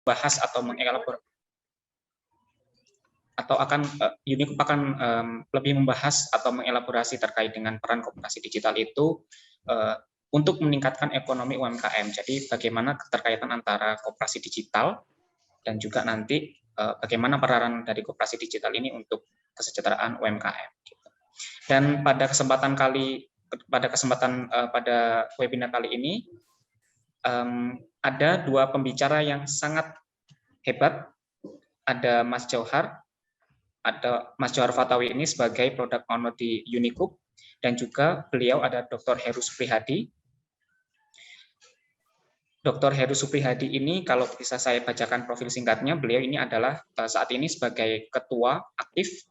membahas atau mengelaborasi atau akan Unicube akan lebih membahas atau mengelaborasi terkait dengan peran koperasi digital itu untuk meningkatkan ekonomi UMKM. Jadi bagaimana keterkaitan antara koperasi digital dan juga nanti bagaimana peranan dari koperasi digital ini untuk kesejahteraan UMKM. Dan pada kesempatan pada webinar kali ini ada dua pembicara yang sangat hebat. Ada Mas Johar, ada Mas Johar Fatawi ini sebagai product owner di Unicube, dan juga beliau ada Dr. Heru Suprihadi. Dr. Heru Suprihadi ini kalau bisa saya bacakan profil singkatnya, beliau ini adalah saat ini sebagai ketua aktif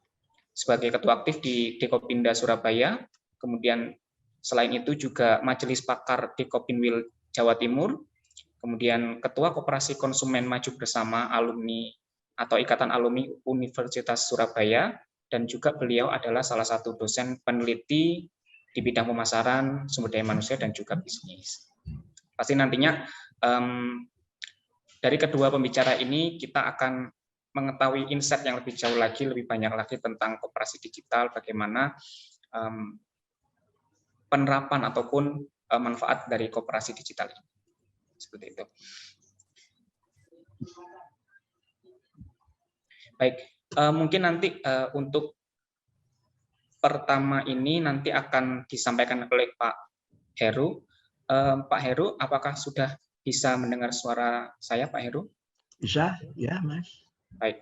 di Dekopinda Surabaya, kemudian selain itu juga Majelis Pakar Dekopinwil Jawa Timur, kemudian Ketua Koperasi Konsumen Maju Bersama Alumni atau Ikatan Alumni Universitas Surabaya, dan juga beliau adalah salah satu dosen peneliti di bidang pemasaran, sumber daya manusia, dan juga bisnis. Pasti nantinya dari kedua pembicara ini kita akan mengetahui insight yang lebih jauh lagi, lebih banyak lagi tentang koperasi digital, bagaimana penerapan ataupun manfaat dari koperasi digital ini. Seperti itu. Baik, mungkin nanti untuk pertama ini nanti akan disampaikan oleh Pak Heru. Pak Heru, apakah sudah bisa mendengar suara saya, Pak Heru? Bisa, ya, Mas. Baik.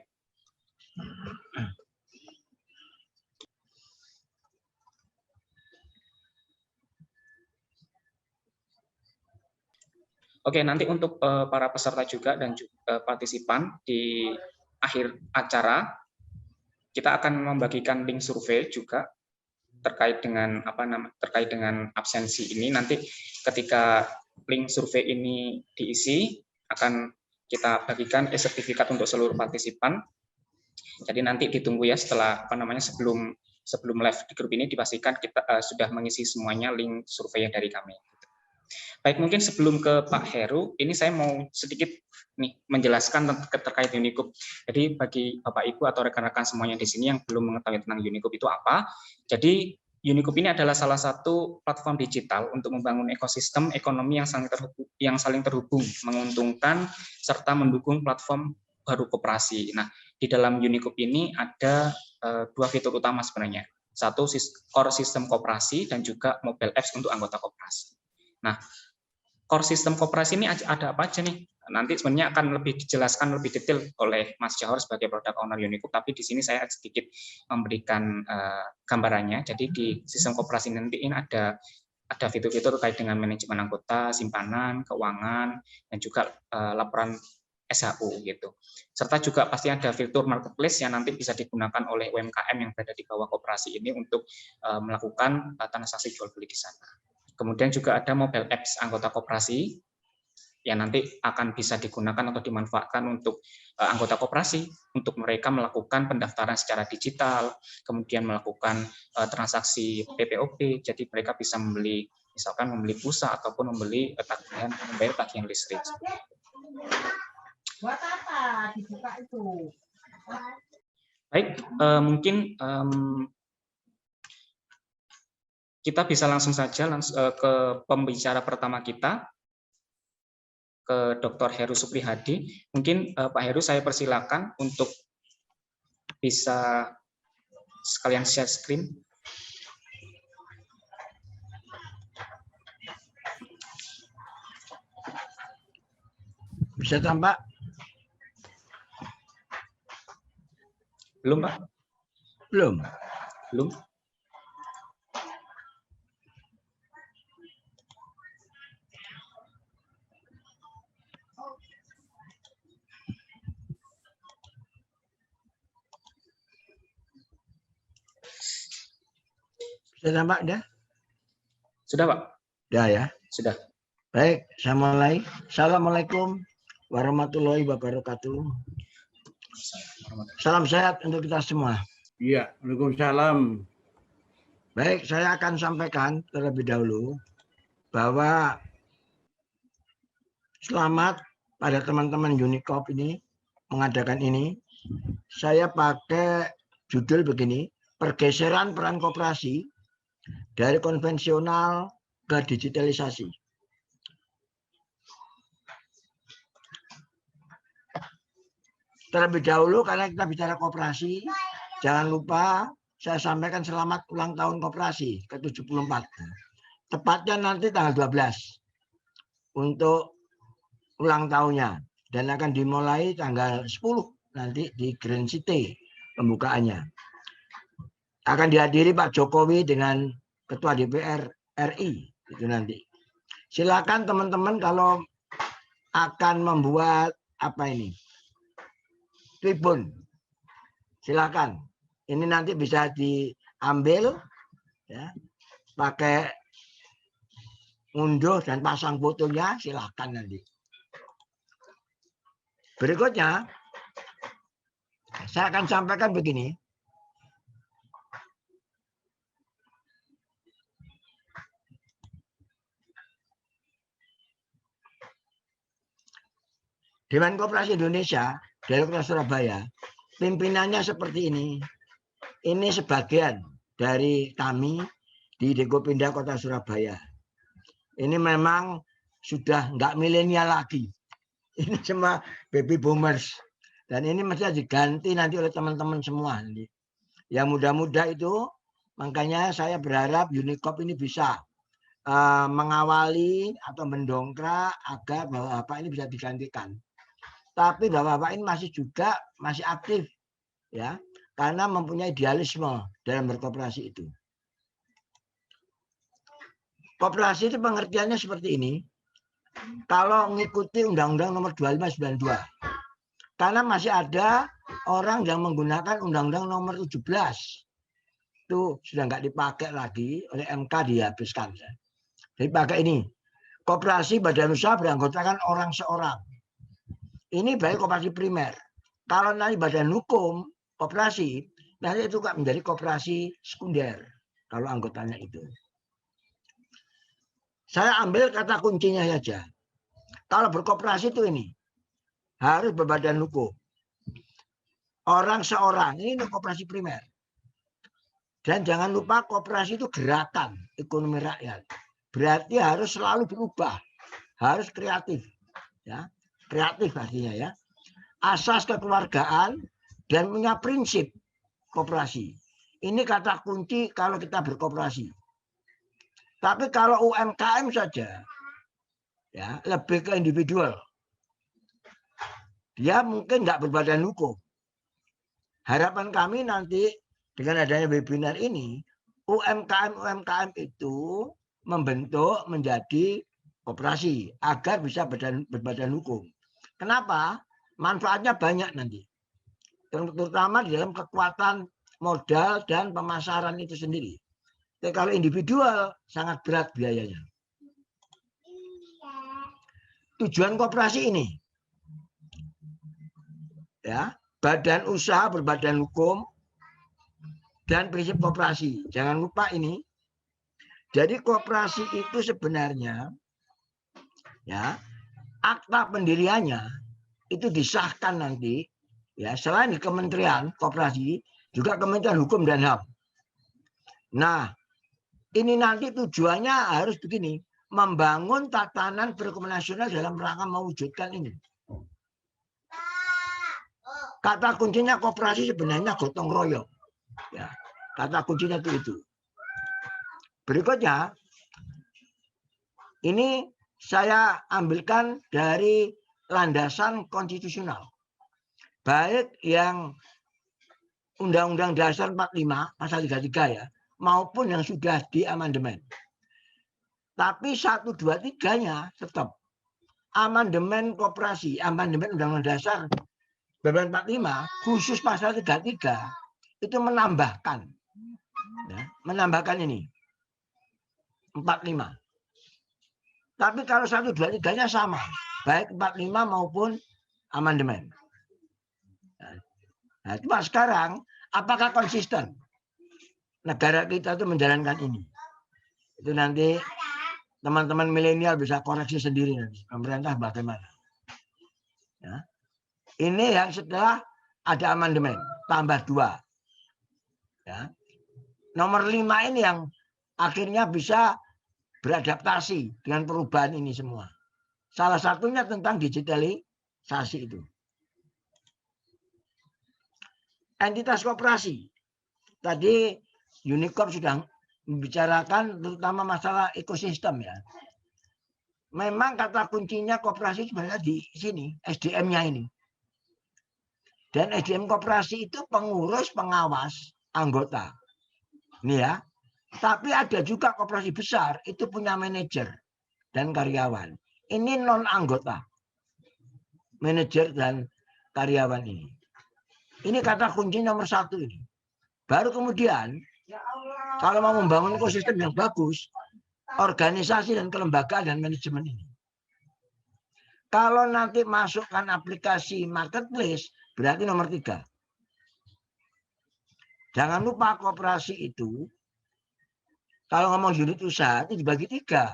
Oke, nanti untuk para peserta juga dan juga partisipan di akhir acara, kita akan membagikan link survei juga terkait dengan terkait dengan absensi ini. Nanti ketika link survei ini diisi, akan kita bagikan sertifikat untuk seluruh partisipan. Jadi nanti ditunggu ya setelah sebelum live di grup ini dipastikan kita sudah mengisi semuanya link survei dari kami. Baik, mungkin sebelum ke Pak Heru, ini saya mau sedikit menjelaskan terkait Unicube. Jadi bagi Bapak Ibu atau rekan-rekan semuanya di sini yang belum mengetahui tentang Unicube itu apa, jadi Unicube ini adalah salah satu platform digital untuk membangun ekosistem ekonomi yang saling terhubung, menguntungkan serta mendukung platform baru koperasi. Nah, di dalam Unicube ini ada dua fitur utama sebenarnya. Satu, core sistem koperasi dan juga mobile apps untuk anggota koperasi. Nah, core sistem koperasi ini ada apa aja nih? Nanti sebenarnya akan lebih dijelaskan lebih detail oleh Mas Johar sebagai product owner Unicube, tapi di sini saya sedikit memberikan gambarannya. Jadi di sistem koperasi nanti ini ada fitur-fitur terkait dengan manajemen anggota, simpanan, keuangan, dan juga laporan SHU gitu. Serta juga pasti ada fitur marketplace yang nanti bisa digunakan oleh UMKM yang berada di bawah koperasi ini untuk melakukan transaksi jual beli di sana. Kemudian juga ada mobile apps anggota koperasi yang nanti akan bisa digunakan atau dimanfaatkan untuk anggota koperasi untuk mereka melakukan pendaftaran secara digital, kemudian melakukan transaksi PPOP, jadi mereka bisa misalkan membeli pulsa ataupun membayar tagihan listrik. Buat apa dibuka itu? Baik, mungkin kita bisa langsung saja ke pembicara pertama kita, ke Dr. Heru Suprihadi. Mungkin Pak Heru saya persilakan untuk bisa sekalian share screen. Bisa tambah? Belum, Pak? Belum. Belum. Sudah tambah, dah? Sudah, Pak? Sudah ya. Sudah. Baik, saya mulai. Assalamualaikum warahmatullahi wabarakatuh. Salam sehat untuk kita semua. Iya, Waalaikumsalam. Baik, saya akan sampaikan terlebih dahulu bahwa selamat pada teman-teman Unicop ini mengadakan ini, saya pakai judul begini, pergeseran peran koperasi dari konvensional ke digitalisasi. Terlebih dahulu karena kita bicara koperasi, jangan lupa saya sampaikan selamat ulang tahun koperasi ke-74. Tepatnya nanti tanggal 12 untuk ulang tahunnya dan akan dimulai tanggal 10 nanti di Grand City pembukaannya. Akan dihadiri Pak Jokowi dengan Ketua DPR RI itu nanti. Silakan teman-teman kalau akan membuat apa ini? Tribun. Silakan. Ini nanti bisa diambil ya, pakai unduh dan pasang fotonya, silakan nanti. Berikutnya saya akan sampaikan begini. Dewan Koperasi Indonesia dari Kota Surabaya, pimpinannya seperti ini. Ini sebagian dari kami di Dekopindah Kota Surabaya. Ini memang sudah nggak milenial lagi. Ini cuma baby boomers. Dan ini mesti diganti nanti oleh teman-teman semua. Yang muda-muda itu, makanya saya berharap Unicop ini bisa mengawali atau mendongkrak agar Bapak-Bapak ini bisa digantikan. Tapi Bapak-Bapak ini masih aktif ya, karena mempunyai idealisme dalam berkoperasi itu. Koperasi itu pengertiannya seperti ini. Kalau mengikuti Undang-Undang Nomor 2592, karena masih ada orang yang menggunakan Undang-Undang Nomor 17, itu sudah nggak dipakai lagi oleh MK, dihapuskan. Jadi pakai ini, koperasi badan usaha beranggotakan orang seorang. Ini baik koperasi primer. Kalau nanti badan hukum koperasi, nanti itu menjadi koperasi sekunder kalau anggotanya itu. Saya ambil kata kuncinya saja. Kalau berkoperasi itu ini harus berbadan hukum. Orang seorang, ini koperasi primer. Dan jangan lupa koperasi itu gerakan ekonomi rakyat. Berarti harus selalu berubah, harus kreatif, ya, kreatif artinya ya. Asas kekeluargaan dan punya prinsip koperasi. Ini kata kunci kalau kita berkoperasi. Tapi kalau UMKM saja, ya lebih ke individual. Dia mungkin nggak berbadan hukum. Harapan kami nanti dengan adanya webinar ini, UMKM itu membentuk menjadi koperasi agar bisa berbadan hukum. Kenapa? Manfaatnya banyak nanti. Terutama di dalam kekuatan modal dan pemasaran itu sendiri. Tapi kalau individual sangat berat biayanya. Tujuan koperasi ini, ya, badan usaha berbadan hukum dan prinsip koperasi. Jangan lupa ini. Jadi koperasi itu sebenarnya, ya, akta pendiriannya itu disahkan nanti, ya, selain di Kementerian Koperasi, juga Kementerian Hukum dan HAM. Nah, ini nanti tujuannya harus begini, membangun tatanan perekonomian nasional dalam rangka mewujudkan ini. Kata kuncinya koperasi sebenarnya gotong royong. Ya, kata kuncinya itu. Berikutnya, ini saya ambilkan dari landasan konstitusional. Baik yang Undang-Undang Dasar 45 pasal 33 ya, maupun yang sudah diamandemen. Tapi 1, 2, 3-nya tetap amandemen koperasi, amandemen Undang-Undang Dasar 45 khusus pasal 33 itu menambahkan, ya, menambahkan ini 45. Tapi kalau 1, 2, 3-nya sama, baik 45 maupun amandemen. Nah, cuma sekarang apakah konsisten negara kita itu menjalankan ini? Itu nanti teman-teman milenial bisa koreksi sendiri nanti. Pemerintah bagaimana? Ya. Ini yang setelah ada amandemen, tambah 2. Ya. Nomor 5 ini yang akhirnya bisa beradaptasi dengan perubahan ini semua. Salah satunya tentang digitalisasi itu. Entitas koperasi. Tadi Unicorp sudah membicarakan terutama masalah ekosistem ya. Memang kata kuncinya koperasi sebenarnya di sini, SDM-nya ini. Dan SDM koperasi itu pengurus, pengawas, anggota. Ini ya. Tapi ada juga koperasi besar, itu punya manajer dan karyawan. Ini non-anggota. Manajer dan karyawan ini. Ini kata kunci nomor 1 ini. Baru kemudian, kalau mau membangun ekosistem yang bagus, organisasi dan kelembagaan dan manajemen ini. Kalau nanti masukkan aplikasi marketplace, berarti nomor 3. Jangan lupa koperasi itu, kalau ngomong unit usaha itu dibagi 3.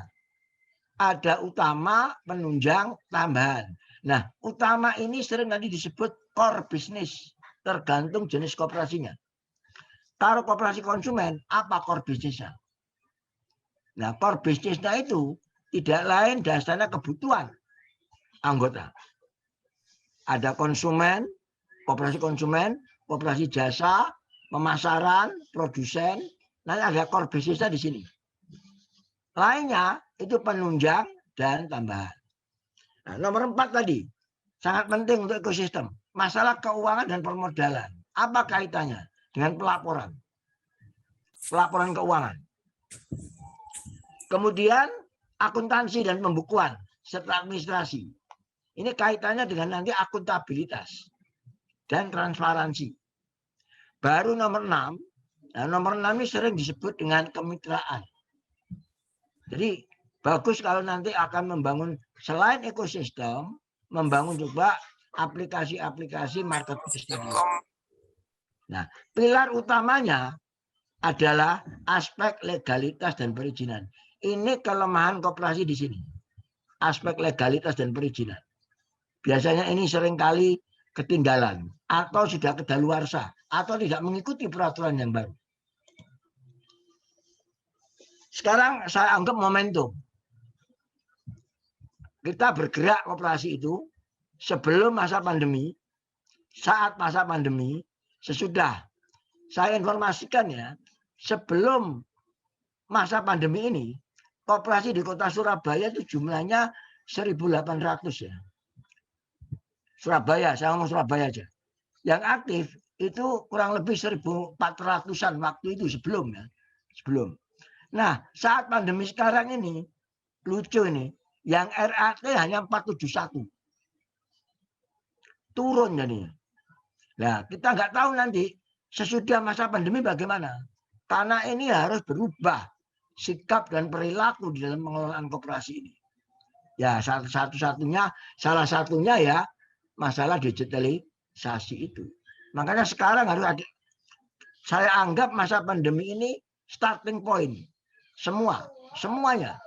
Ada utama, penunjang, tambahan. Nah, utama ini sering nanti disebut core business, tergantung jenis koperasinya. Kalau koperasi konsumen, apa core bisnisnya? Nah, core bisnisnya itu tidak lain dasarnya kebutuhan anggota. Ada konsumen, koperasi jasa, pemasaran, produsen. Nanti ada core bisnisnya di sini. Lainnya itu penunjang dan tambahan. Nah, nomor 4 tadi sangat penting untuk ekosistem. Masalah keuangan dan permodalan. Apa kaitannya dengan pelaporan? Pelaporan keuangan. Kemudian akuntansi dan pembukuan serta administrasi. Ini kaitannya dengan nanti akuntabilitas dan transparansi. Baru nomor 6. Nah, nomor 6 ini sering disebut dengan kemitraan. Jadi bagus kalau nanti akan membangun selain ekosistem, membangun juga aplikasi-aplikasi marketplace tadi. Nah, pilar utamanya adalah aspek legalitas dan perizinan. Ini kelemahan koperasi di sini. Aspek legalitas dan perizinan. Biasanya ini seringkali ketinggalan atau sudah kedaluarsa atau tidak mengikuti peraturan yang baru. Sekarang saya anggap momentum. Kita bergerak koperasi itu sebelum masa pandemi, saat masa pandemi, sesudah. Saya informasikan ya, sebelum masa pandemi ini, koperasi di kota Surabaya itu jumlahnya 1.800 ya. Surabaya, saya ngomong Surabaya aja. Yang aktif itu kurang lebih 1.400-an waktu itu sebelum ya. Sebelum. Nah, saat pandemi sekarang ini, lucu ini, yang RAT hanya 471. Turun jadinya. Nah, kita nggak tahu nanti sesudah masa pandemi bagaimana. Karena ini harus berubah sikap dan perilaku di dalam pengelolaan koperasi ini. Ya, salah satunya ya masalah digitalisasi itu. Makanya sekarang harus ada, saya anggap masa pandemi ini starting point. Semuanya.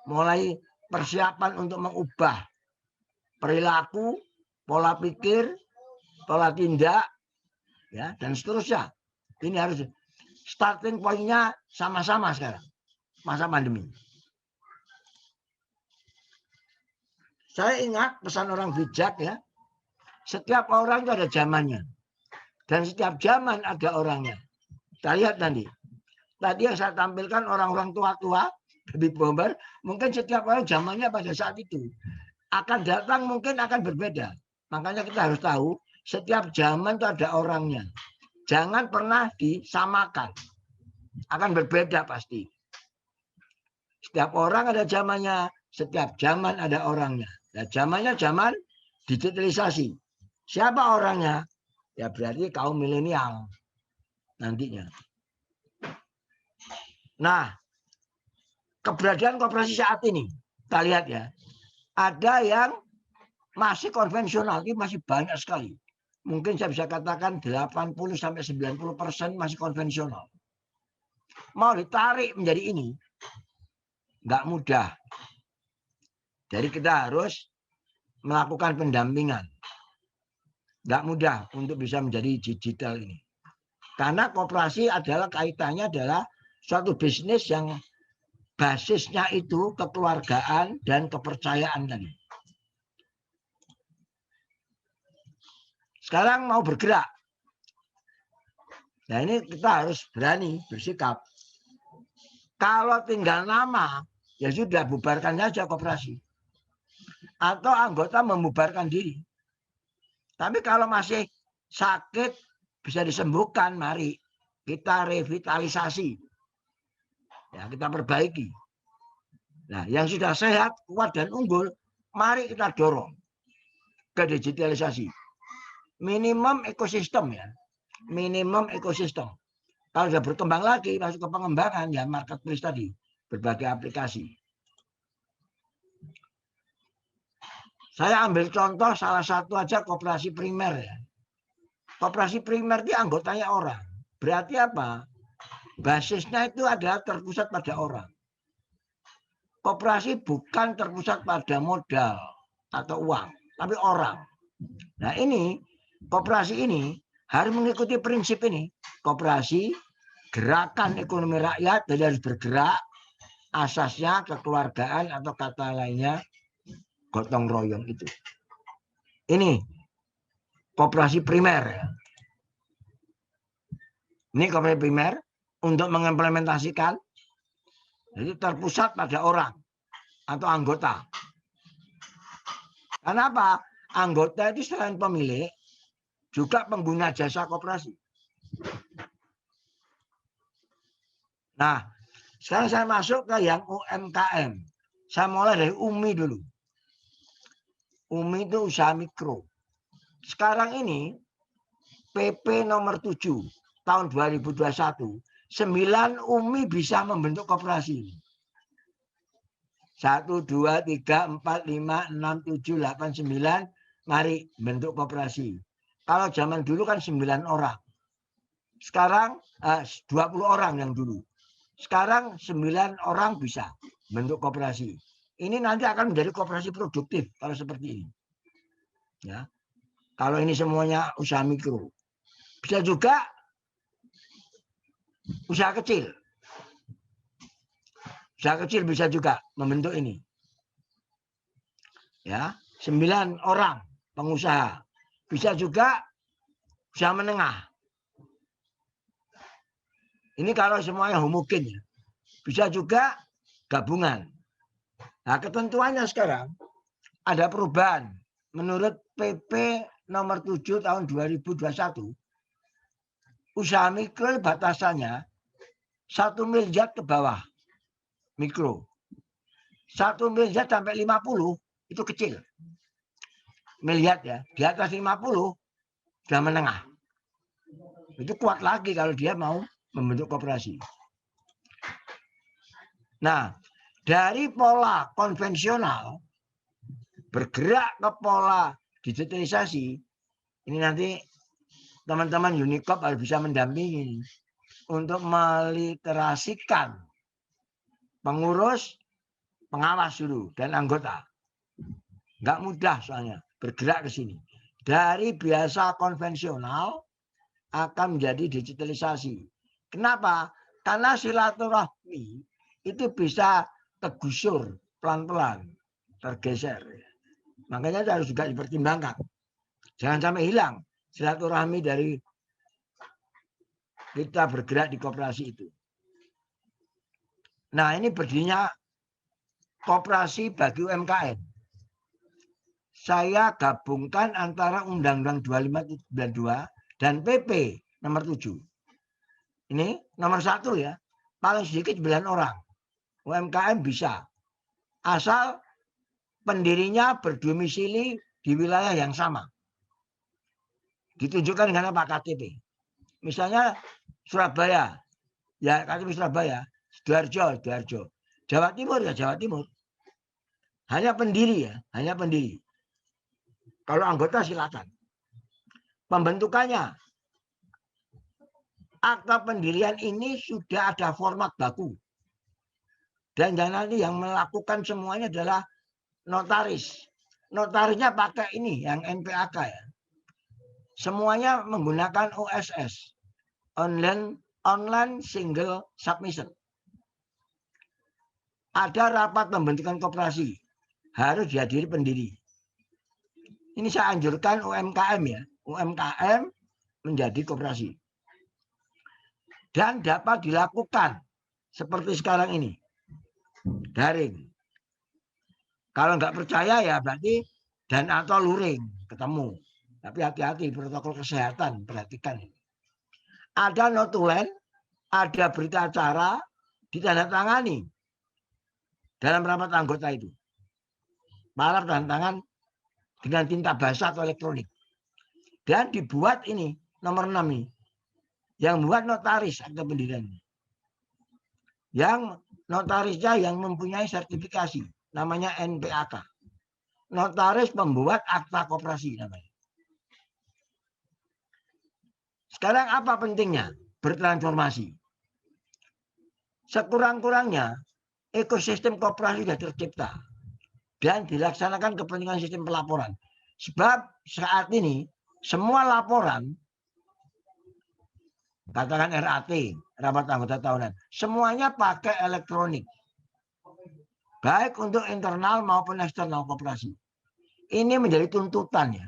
Mulai persiapan untuk mengubah perilaku, pola pikir, pola tindak, ya, dan seterusnya. Ini harus starting point-nya sama-sama sekarang. Masa pandemi. Saya ingat pesan orang bijak ya. Setiap orang itu ada zamannya. Dan setiap zaman ada orangnya. Kita lihat nanti. Tadi yang saya tampilkan orang-orang tua-tua, baby bomber, mungkin setiap orang zamannya pada saat itu. Akan datang mungkin akan berbeda. Makanya kita harus tahu, setiap zaman itu ada orangnya. Jangan pernah disamakan. Akan berbeda pasti. Setiap orang ada zamannya, setiap zaman ada orangnya. Nah, zamannya zaman digitalisasi. Siapa orangnya? Ya berarti kaum milenial nantinya. Nah, keberadaan koperasi saat ini, kita lihat ya, ada yang masih konvensional, ini masih banyak sekali. Mungkin saya bisa katakan 80-90% masih konvensional. Mau ditarik menjadi ini, nggak mudah. Jadi kita harus melakukan pendampingan. Nggak mudah untuk bisa menjadi digital ini. Karena koperasi adalah kaitannya adalah suatu bisnis yang basisnya itu kekeluargaan dan kepercayaan tadi. Sekarang mau bergerak. Nah ini kita harus berani bersikap. Kalau tinggal nama, ya sudah bubarkan saja koperasi. Atau anggota membubarkan diri. Tapi kalau masih sakit, bisa disembuhkan, mari kita revitalisasi. Ya, kita perbaiki. Nah, yang sudah sehat, kuat, dan unggul, mari kita dorong ke digitalisasi. Minimum ekosistem ya. Minimum ekosistem. Kalau sudah berkembang lagi, masuk ke pengembangan, ya marketplace tadi. Berbagai aplikasi. Saya ambil contoh salah satu aja koperasi primer ya. Koperasi primer itu anggotanya orang. Berarti apa? Basisnya itu adalah terpusat pada orang. Koperasi bukan terpusat pada modal atau uang, tapi orang. Nah ini, koperasi ini harus mengikuti prinsip ini. Koperasi, gerakan ekonomi rakyat, jadi harus bergerak. Asasnya kekeluargaan atau kata lainnya gotong royong itu. Ini koperasi primer. Ini koperasi primer untuk mengimplementasikan. Jadi terpusat pada orang atau anggota. Kenapa? Anggota itu selain pemilik, juga pengguna jasa koperasi. Nah, sekarang saya masuk ke yang UMKM. Saya mulai dari UMI dulu. UMI itu usaha mikro. Sekarang ini PP nomor 7 tahun 2021, 9 UMI bisa membentuk koperasi. 1, 2, 3, 4, 5, 6, 7, 8, 9. Mari bentuk koperasi. Kalau zaman dulu kan 9 orang. Sekarang 20 orang yang dulu. Sekarang 9 orang bisa bentuk koperasi. Ini nanti akan menjadi koperasi produktif kalau seperti ini. Ya. Kalau ini semuanya usaha mikro. Bisa juga usaha kecil. Usaha kecil bisa juga membentuk ini. Ya, 9 orang pengusaha. Bisa juga usaha menengah. Ini kalau semuanya homogen ya. Bisa juga gabungan. Nah, ketentuannya sekarang ada perubahan. Menurut PP nomor 7 tahun 2021, usaha mikro batasannya 1 miliar ke bawah. Mikro. 1 miliar sampai 50 itu kecil. Miliar ya. Di atas 50 sudah menengah. Itu kuat lagi kalau dia mau membentuk koperasi. Nah, dari pola konvensional bergerak ke pola digitalisasi, ini nanti teman-teman Unicop harus bisa mendampingi untuk meliterasikan pengurus, pengawas dulu, dan anggota. Nggak mudah soalnya bergerak ke sini. Dari biasa konvensional akan menjadi digitalisasi. Kenapa? Karena silaturahmi itu bisa tergusur pelan-pelan, tergeser. Makanya harus juga dipertimbangkan. Jangan sampai hilang silaturahmi dari kita bergerak di koperasi itu. Nah, ini berdirinya koperasi bagi UMKM. Saya gabungkan antara Undang-Undang 2592 dan PP nomor 7. Ini nomor 1 ya. Paling sedikit 9 orang. UMKM bisa. Asal pendirinya berdomisili di wilayah yang sama. Ditunjukkan dengan apa KTP. Misalnya Surabaya. Ya KTP Surabaya. Sidoarjo. Jawa Timur ya Jawa Timur. Hanya pendiri ya. Hanya pendiri. Kalau anggota silakan. Pembentukannya. Akta pendirian ini sudah ada format baku. Dan nanti yang melakukan semuanya adalah notaris. notarisnya pakai ini yang NPAK ya. Semuanya menggunakan OSS, online single submission. Ada rapat pembentukan koperasi, harus dihadiri pendiri. Ini saya anjurkan UMKM ya, UMKM menjadi koperasi. Dan dapat dilakukan seperti sekarang ini, daring. Kalau nggak percaya ya berarti dan atau luring ketemu. Tapi hati-hati protokol kesehatan, perhatikan. Ada notulen, ada berita acara, ditandatangani dalam rapat anggota itu. Malah tanda tangan dengan tinta basah atau elektronik. Dan dibuat ini, nomor 6 ini. Yang membuat notaris akta pendirian. Yang notarisnya yang mempunyai sertifikasi, namanya NPAK. Notaris pembuat akta koperasi namanya. Sekarang apa pentingnya bertransformasi? Sekurang-kurangnya ekosistem koperasi sudah tercipta dan dilaksanakan kepentingan sistem pelaporan. Sebab saat ini semua laporan, katakan RAT, rapat anggota tahunan, semuanya pakai elektronik. Baik untuk internal maupun eksternal koperasi. Ini menjadi tuntutan ya.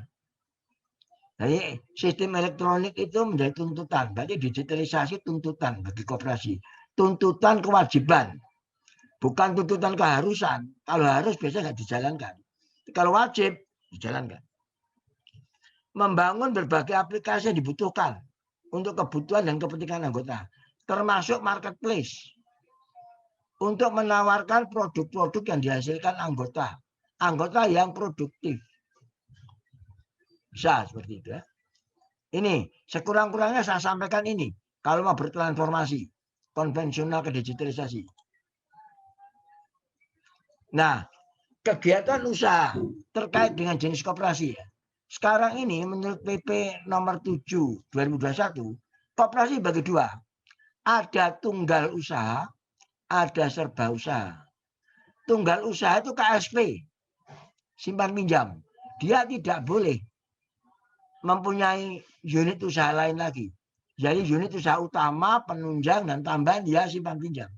Jadi sistem elektronik itu menjadi tuntutan. Berarti digitalisasi tuntutan bagi koperasi. Tuntutan kewajiban. Bukan tuntutan keharusan. Kalau harus biasanya nggak dijalankan. Kalau wajib, dijalankan. Membangun berbagai aplikasi yang dibutuhkan untuk kebutuhan dan kepentingan anggota. Termasuk marketplace. Untuk menawarkan produk-produk yang dihasilkan anggota. Anggota yang produktif. Bisa seperti itu ya. Ini sekurang-kurangnya saya sampaikan ini. Kalau mau bertransformasi konvensional ke digitalisasi. Nah, kegiatan usaha terkait dengan jenis koperasi ya. Sekarang ini menurut PP nomor 7 2021, koperasi bagi dua. Ada tunggal usaha, ada serba usaha. Tunggal usaha itu KSP, simpan pinjam. Dia tidak boleh mempunyai unit usaha lain lagi. Jadi unit usaha utama, penunjang, dan tambahan dia simpan pinjam.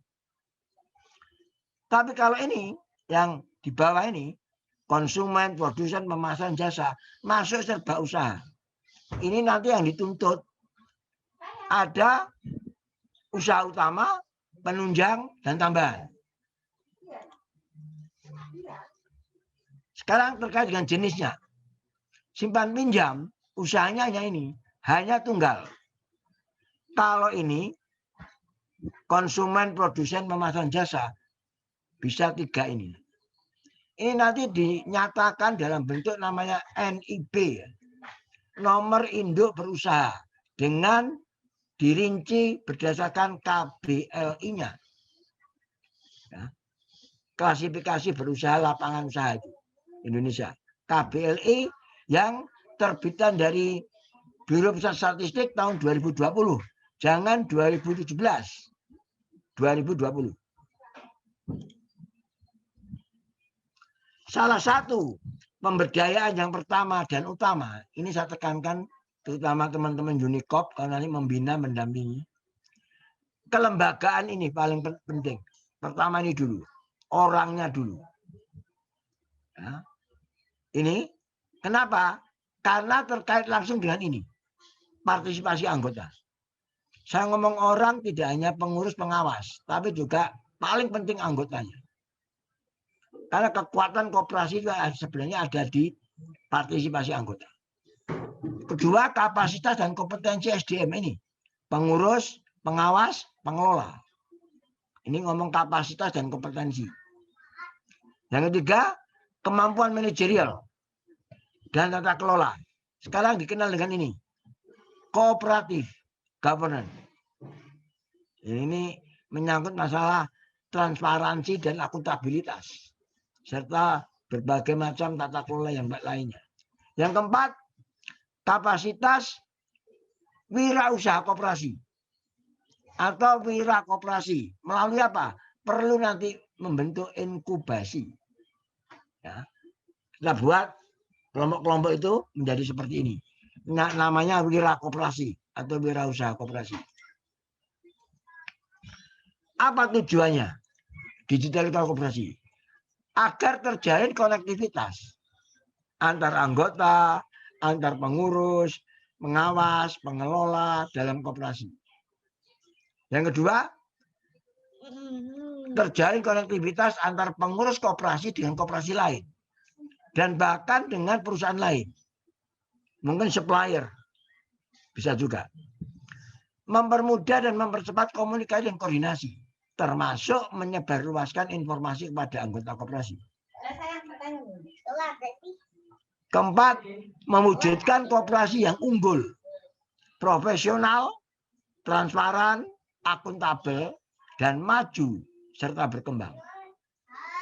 Tapi kalau ini, yang di bawah ini, konsumen, produsen, pemasaran jasa, masuk serba usaha. Ini nanti yang dituntut. Ada usaha utama, penunjang, dan tambahan. Sekarang terkait dengan jenisnya. Simpan pinjam, usahanya hanya ini, hanya tunggal. Kalau ini konsumen, produsen, pemasaran jasa bisa 3 ini. Ini nanti dinyatakan dalam bentuk namanya NIB, nomor induk berusaha, dengan dirinci berdasarkan KBLI-nya. Ya. Klasifikasi berusaha lapangan usaha itu Indonesia. KBLI yang terbitan dari Biro Pusat Statistik tahun 2020. Jangan 2017. 2020. Salah satu pemberdayaan yang pertama dan utama, ini saya tekankan terutama teman-teman Unicop kalau nanti membina, mendampingi. Kelembagaan ini paling penting. Pertama ini dulu. Orangnya dulu. Ya. Ini kenapa? Karena terkait langsung dengan ini. Partisipasi anggota. Saya ngomong orang tidak hanya pengurus pengawas, tapi juga paling penting anggotanya. Karena kekuatan koperasi itu sebenarnya ada di partisipasi anggota. Kedua, kapasitas dan kompetensi SDM ini. Pengurus, pengawas, pengelola. Ini ngomong kapasitas dan kompetensi. Yang ketiga, kemampuan manajerial dan tata kelola. Sekarang dikenal dengan ini. Kooperatif governance. Ini menyangkut masalah transparansi dan akuntabilitas. Serta berbagai macam tata kelola yang lainnya. Yang keempat, kapasitas wirausaha koperasi. Atau wira koperasi. Melalui apa? Perlu nanti membentuk inkubasi. Ya. Kita buat kelompok-kelompok itu menjadi seperti ini. Nah, namanya wira koperasi atau wirausaha koperasi. Apa tujuannya digitalisasi koperasi? Agar terjalin konektivitas antar anggota, antar pengurus, pengawas, pengelola dalam koperasi. Yang kedua, terjalin konektivitas antar pengurus koperasi dengan koperasi lain. Dan bahkan dengan perusahaan lain. Mungkin supplier. Bisa juga. Mempermudah dan mempercepat komunikasi dan koordinasi. Termasuk menyebarluaskan informasi kepada anggota koperasi. Keempat, mewujudkan koperasi yang unggul, profesional, transparan, akuntabel, dan maju serta berkembang.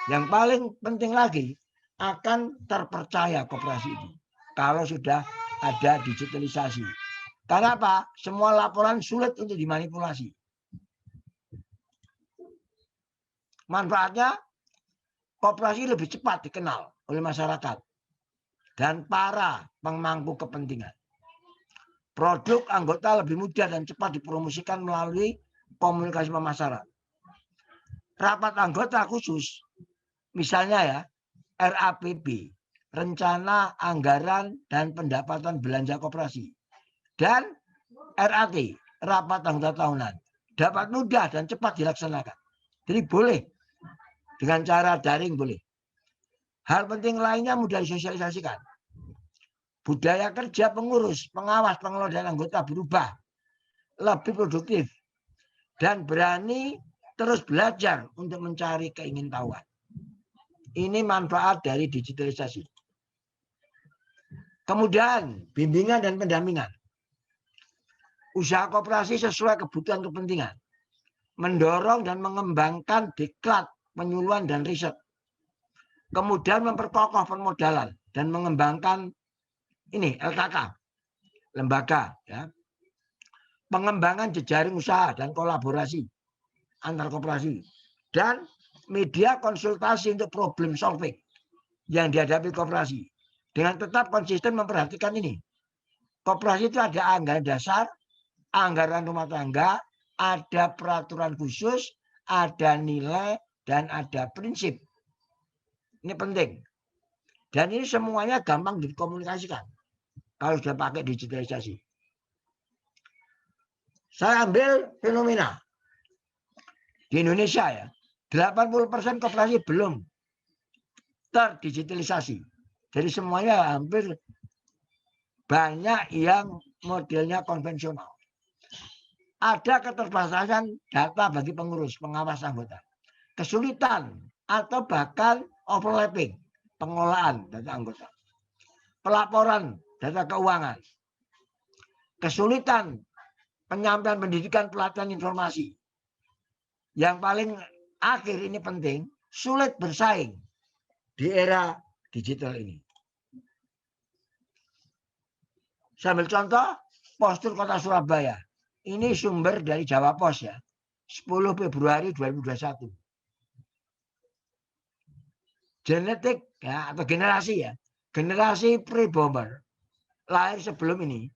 Yang paling penting lagi, akan terpercaya koperasi itu kalau sudah ada digitalisasi. Karena apa? Semua laporan sulit untuk dimanipulasi. Manfaatnya, koperasi lebih cepat dikenal oleh masyarakat dan para pemangku kepentingan. Produk anggota lebih mudah dan cepat dipromosikan melalui komunikasi pemasaran. Rapat anggota khusus, misalnya ya, RAPB, Rencana Anggaran dan Pendapatan Belanja Koperasi, dan RAT, Rapat Anggota Tahunan, dapat mudah dan cepat dilaksanakan. Jadi boleh, dengan cara daring boleh. Hal penting lainnya mudah disosialisasikan. Budaya kerja pengurus, pengawas, pengelola, dan anggota berubah. Lebih produktif. Dan berani terus belajar untuk mencari keingintahuan. Ini manfaat dari digitalisasi. Kemudian, bimbingan dan pendampingan. Usaha koperasi sesuai kebutuhan kepentingan. Mendorong dan mengembangkan diklat, penyuluhan, dan riset. Kemudian memperkokoh permodalan dan mengembangkan ini LKK, lembaga, ya. Pengembangan jejaring usaha dan kolaborasi antar koperasi, dan media konsultasi untuk problem solving yang dihadapi koperasi. Dengan tetap konsisten memperhatikan ini. Koperasi itu ada anggaran dasar, anggaran rumah tangga, ada peraturan khusus, ada nilai, dan ada prinsip. Ini penting. Dan ini semuanya gampang dikomunikasikan kalau sudah pakai digitalisasi. Saya ambil fenomena di Indonesia ya. 80% koperasi belum terdigitalisasi. Jadi semuanya hampir banyak yang modelnya konvensional. Ada keterbatasan data bagi pengurus, pengawas anggota. Kesulitan atau bahkan overlapping pengelolaan data anggota. Pelaporan data keuangan. Kesulitan penyampaian pendidikan, pelatihan, informasi. Yang paling akhir ini penting, sulit bersaing di era digital ini. Saya ambil contoh Postur Kota Surabaya. Ini sumber dari Jawa Pos ya. 10 Februari 2021. Genetik ya, atau generasi ya. Generasi pre-bomber. Lahir sebelum ini.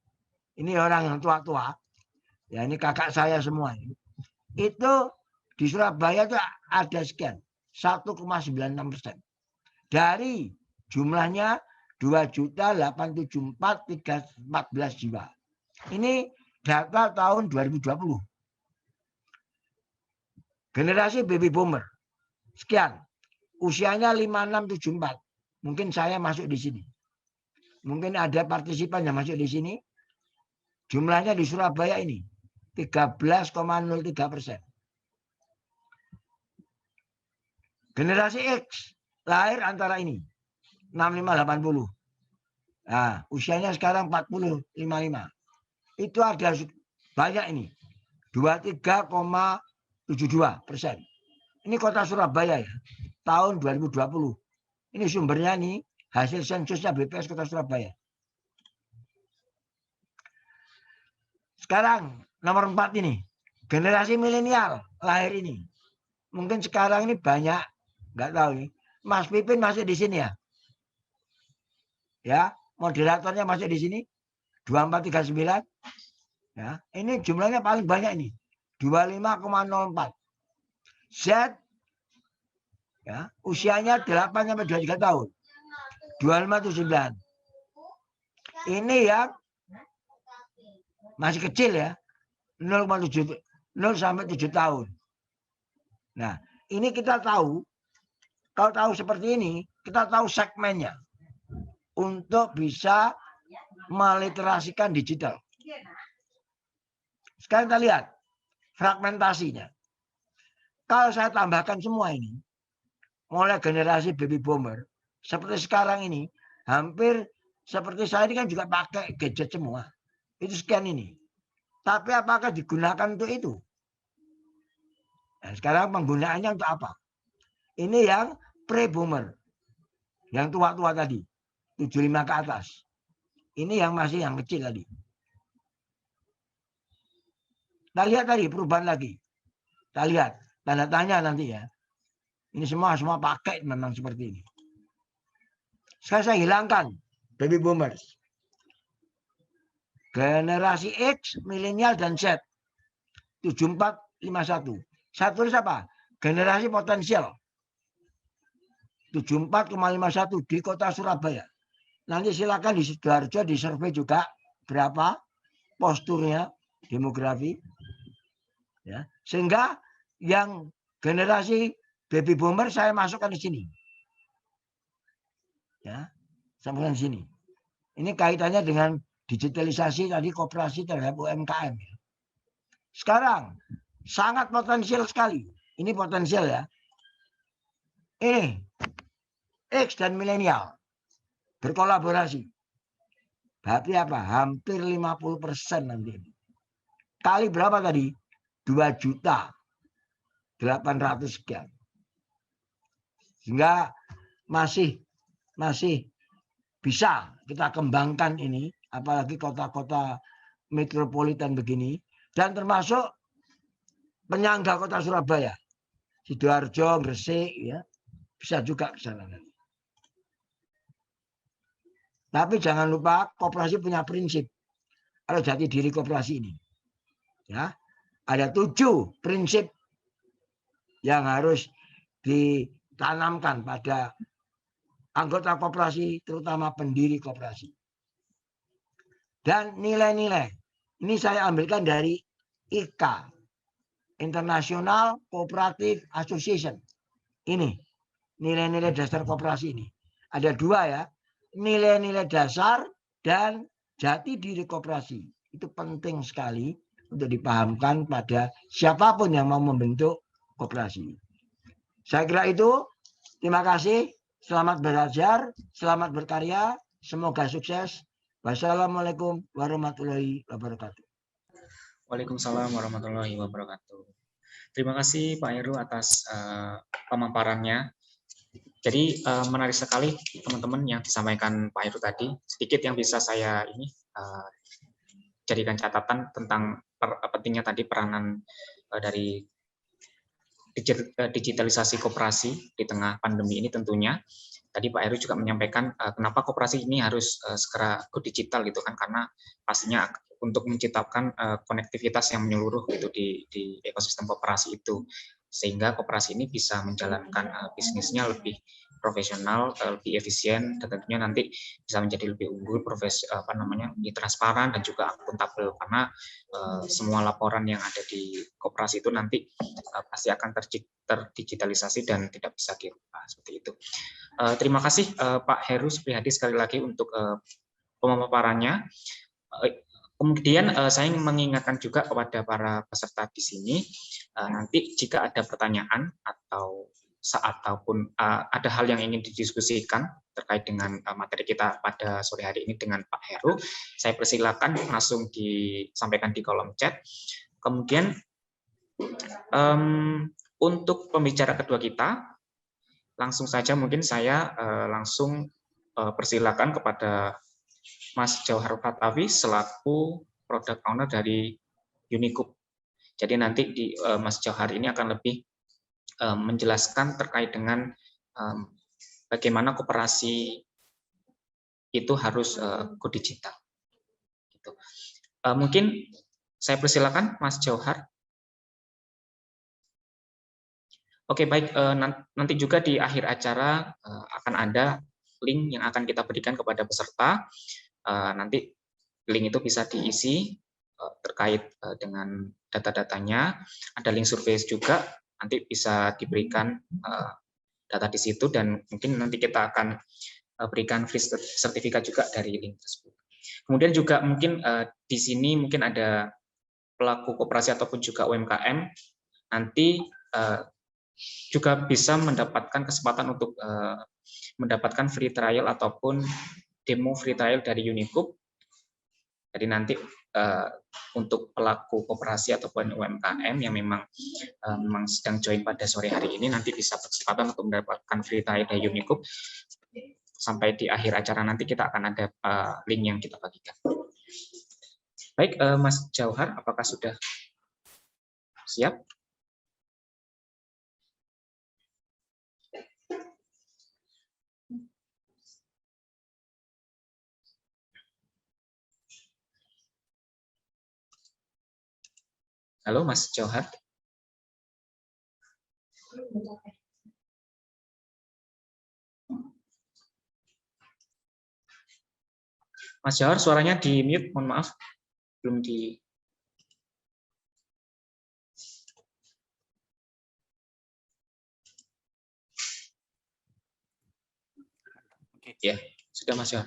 Ini orang yang tua-tua. Ya ini kakak saya semua. Itu di Surabaya itu ada sekian. 1,96%. Dari jumlahnya 2.874.314 jiwa. Ini data tahun 2020. Generasi baby boomer. Sekian. Usianya 5674. Mungkin saya masuk di sini. Mungkin ada partisipan yang masuk di sini. Jumlahnya di Surabaya ini 13,03%. Generasi X lahir antara ini 6580. Nah, usianya sekarang 40-55. Itu ada banyak ini. 23,72%. Ini kota Surabaya ya. Tahun 2020. Ini sumbernya nih hasil sensusnya BPS Kota Surabaya. Sekarang nomor 4 ini. Generasi milenial lahir ini. Mungkin sekarang ini banyak. Nggak tahu nih. Mas Pipin masuk di sini ya. Ya, moderatornya masih di sini 2439. Ya, ini jumlahnya paling banyak ini. 25,04. Z ya, usianya 8 sampai 23 tahun. 2579. Ini yang masih kecil ya. 0,7 0 sampai 7 tahun. Nah, ini kita tahu, kalau tahu seperti ini, kita tahu segmennya untuk bisa meliterasikan digital. Sekarang kita lihat fragmentasinya. Kalau saya tambahkan semua ini, mulai generasi baby boomer, seperti sekarang ini, hampir seperti saya ini kan juga pakai gadget semua. Itu sekian ini. Tapi apakah digunakan untuk itu? Nah, sekarang penggunaannya untuk apa? Ini yang pre-boomer. Yang tua-tua tadi. 75 ke atas. Ini yang masih yang kecil tadi. Kita lihat tadi perubahan lagi. Kita lihat tanda tanya nanti ya. Ini semua pakai memang seperti ini. Sekarang saya hilangkan baby boomers. Generasi X, milenial dan Z. 7451. Saya tulis apa? Generasi potensial. 74,51 di kota Surabaya. Nanti silakan di Sidoarjo di survei juga berapa posturnya demografi. Ya, sehingga yang generasi baby boomer saya masukkan di sini. Ya, sampai di sini. Ini kaitannya dengan digitalisasi tadi koperasi terhadap UMKM. Sekarang sangat potensial sekali. Ini potensial ya. Ini X dan milenial berkolaborasi. Berarti apa? Hampir 50% nanti. Kali berapa tadi? 2.800.000 sekian. Sehingga masih bisa kita kembangkan ini, apalagi kota-kota metropolitan begini, dan termasuk penyangga kota Surabaya, Sidoarjo, Gresik, ya bisa juga ke sana. Tapi jangan lupa koperasi punya prinsip. Kalau jati diri koperasi ini, ya ada 7 prinsip yang harus ditanamkan pada anggota koperasi, terutama pendiri koperasi. Dan nilai-nilai ini saya ambilkan dari ICA, International Cooperative Association. Ini nilai-nilai dasar koperasi ini. Ada 2 ya, nilai-nilai dasar dan jati diri koperasi. Itu penting sekali untuk dipahamkan pada siapapun yang mau membentuk koperasi. Saya kira itu. Terima kasih. Selamat belajar, selamat berkarya. Semoga sukses. Wassalamualaikum warahmatullahi wabarakatuh. Waalaikumsalam warahmatullahi wabarakatuh. Terima kasih Pak Heru atas pemaparannya. Jadi menarik sekali teman-teman yang disampaikan Pak Heru tadi. Sedikit yang bisa saya jadikan catatan tentang pentingnya tadi peranan dari digitalisasi koperasi di tengah pandemi ini tentunya. Tadi Pak Heru juga menyampaikan kenapa koperasi ini harus segera go digital gitu kan, karena pastinya untuk menciptakan konektivitas yang menyeluruh gitu di ekosistem koperasi itu, sehingga koperasi ini bisa menjalankan bisnisnya lebih profesional, lebih efisien, dan tentunya nanti bisa menjadi lebih unggul, lebih transparan dan juga akuntabel, karena semua laporan yang ada di koperasi itu nanti pasti akan terdigitalisasi dan tidak bisa dirubah seperti itu. Terima kasih Pak Heru Supriyadi sekali lagi untuk pemaparannya. Kemudian saya ingin mengingatkan juga kepada para peserta di sini, nanti jika ada pertanyaan ataupun ada hal yang ingin didiskusikan terkait dengan materi kita pada sore hari ini dengan Pak Heru, saya persilakan langsung disampaikan di kolom chat. Kemudian untuk pembicara kedua kita, langsung saja mungkin saya langsung persilakan kepada Mas Jauhar Pratawi selaku Product Owner dari Unicup. Jadi nanti Mas Jauhar ini akan lebih menjelaskan terkait dengan bagaimana koperasi itu harus go digital. Gitu. Mungkin saya persilakan Mas Jauhar. Oke, baik. Nanti juga di akhir acara akan ada link yang akan kita berikan kepada peserta. Nanti link itu bisa diisi terkait dengan data-datanya. Ada link survei juga, nanti bisa diberikan data di situ, dan mungkin nanti kita akan berikan free sertifikat juga dari link tersebut. Kemudian juga mungkin di sini mungkin ada pelaku koperasi ataupun juga UMKM, nanti juga bisa mendapatkan kesempatan untuk mendapatkan free trial ataupun demo free trial dari Unicoop. Jadi nanti untuk pelaku koperasi ataupun UMKM yang memang sedang join pada sore hari ini, nanti bisa berkesempatan untuk mendapatkan free trial dari Unicoop. Sampai di akhir acara nanti kita akan ada link yang kita bagikan. Baik, Mas Jauhar, apakah sudah siap? Halo, Mas Jauhar. Mas Jauhar, suaranya di mute, mohon maaf, belum di. Oke. Ya, sudah Mas Jauhar.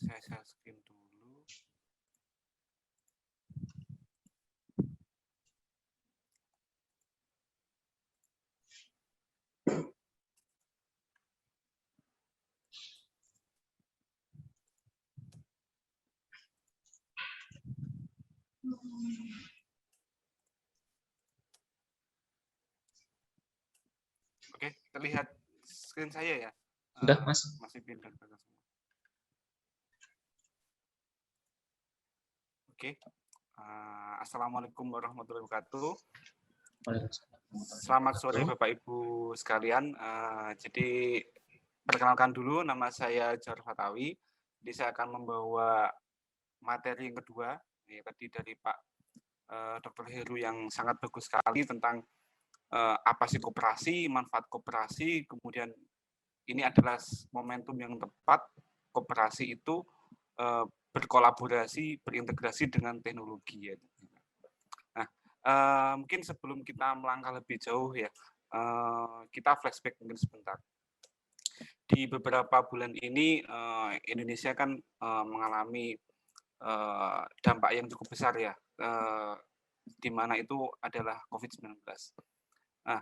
Saya share screen dulu. Oke, terlihat screen saya ya? Sudah, Mas. Masih pindah ke semua. Oke. Assalamualaikum warahmatullahi wabarakatuh. Selamat sore Bapak Ibu sekalian. Jadi perkenalkan dulu, nama saya Jauhar Fatawi. Jadi saya akan membawa materi yang kedua, ya, tadi dari Pak Dr. Heru yang sangat bagus sekali tentang apa sih koperasi, manfaat koperasi, kemudian ini adalah momentum yang tepat koperasi itu berkolaborasi, berintegrasi dengan teknologi. Ya. Nah, mungkin sebelum kita melangkah lebih jauh ya, kita flashback mungkin sebentar. Di beberapa bulan ini Indonesia kan mengalami dampak yang cukup besar ya, di mana itu adalah COVID-19. Nah,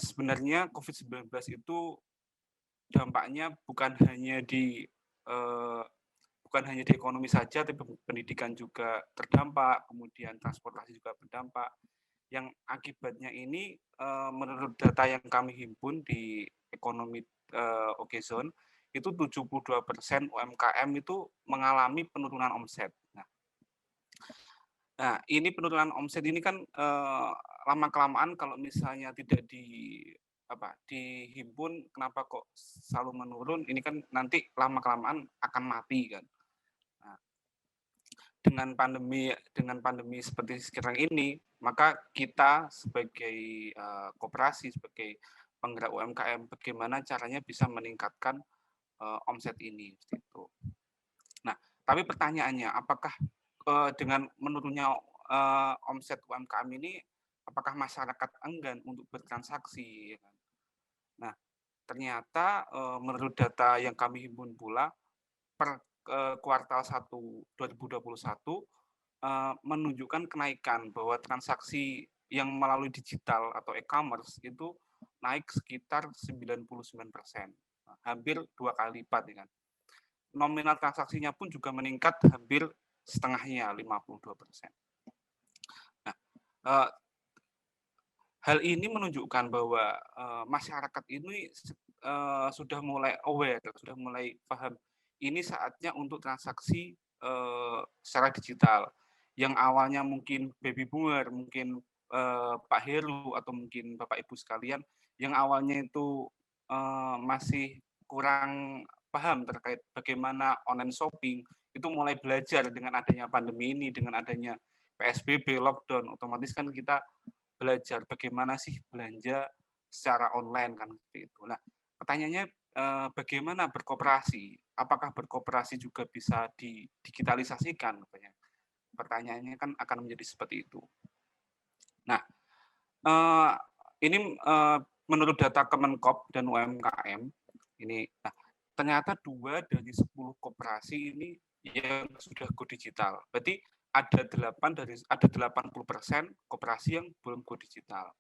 sebenarnya COVID-19 itu dampaknya bukan hanya di ekonomi saja, tapi pendidikan juga terdampak, kemudian transportasi juga berdampak. Yang akibatnya ini menurut data yang kami himpun di ekonomi Okezone, itu 72% UMKM itu mengalami penurunan omset. Nah, ini penurunan omset ini kan lama-kelamaan kalau misalnya tidak dihimpun, kenapa kok selalu menurun, ini kan nanti lama-kelamaan akan mati kan. Nah, dengan pandemi seperti sekarang ini, maka kita sebagai koperasi, sebagai penggerak UMKM, bagaimana caranya bisa meningkatkan omset ini, seperti itu. Nah, tapi pertanyaannya, apakah dengan menurunnya omset UMKM ini, apakah masyarakat enggan untuk bertransaksi? Nah, ternyata menurut data yang kami himpun pula, per kuartal 1 2021 menunjukkan kenaikan bahwa transaksi yang melalui digital atau e-commerce itu naik sekitar 99%, hampir 2 kali lipat. Kan. Nominal transaksinya pun juga meningkat hampir setengahnya, 52%. Nah, hal ini menunjukkan bahwa masyarakat ini sudah mulai aware, sudah mulai paham ini saatnya untuk transaksi secara digital. Yang awalnya mungkin baby boomer, mungkin Pak Heru atau mungkin Bapak Ibu sekalian, yang awalnya itu masih kurang paham terkait bagaimana online shopping, itu mulai belajar dengan adanya pandemi ini, dengan adanya PSBB, lockdown, otomatis kan kita belajar bagaimana sih belanja secara online kan seperti itu. Nah, pertanyaannya bagaimana berkooperasi? Apakah berkooperasi juga bisa didigitalisasikan? Pertanyaannya kan akan menjadi seperti itu. Nah, ini menurut data Kemenkop dan UMKM ini, nah, ternyata 2 dari 10 koperasi ini yang sudah go digital. Berarti ada 80% koperasi yang belum go digital.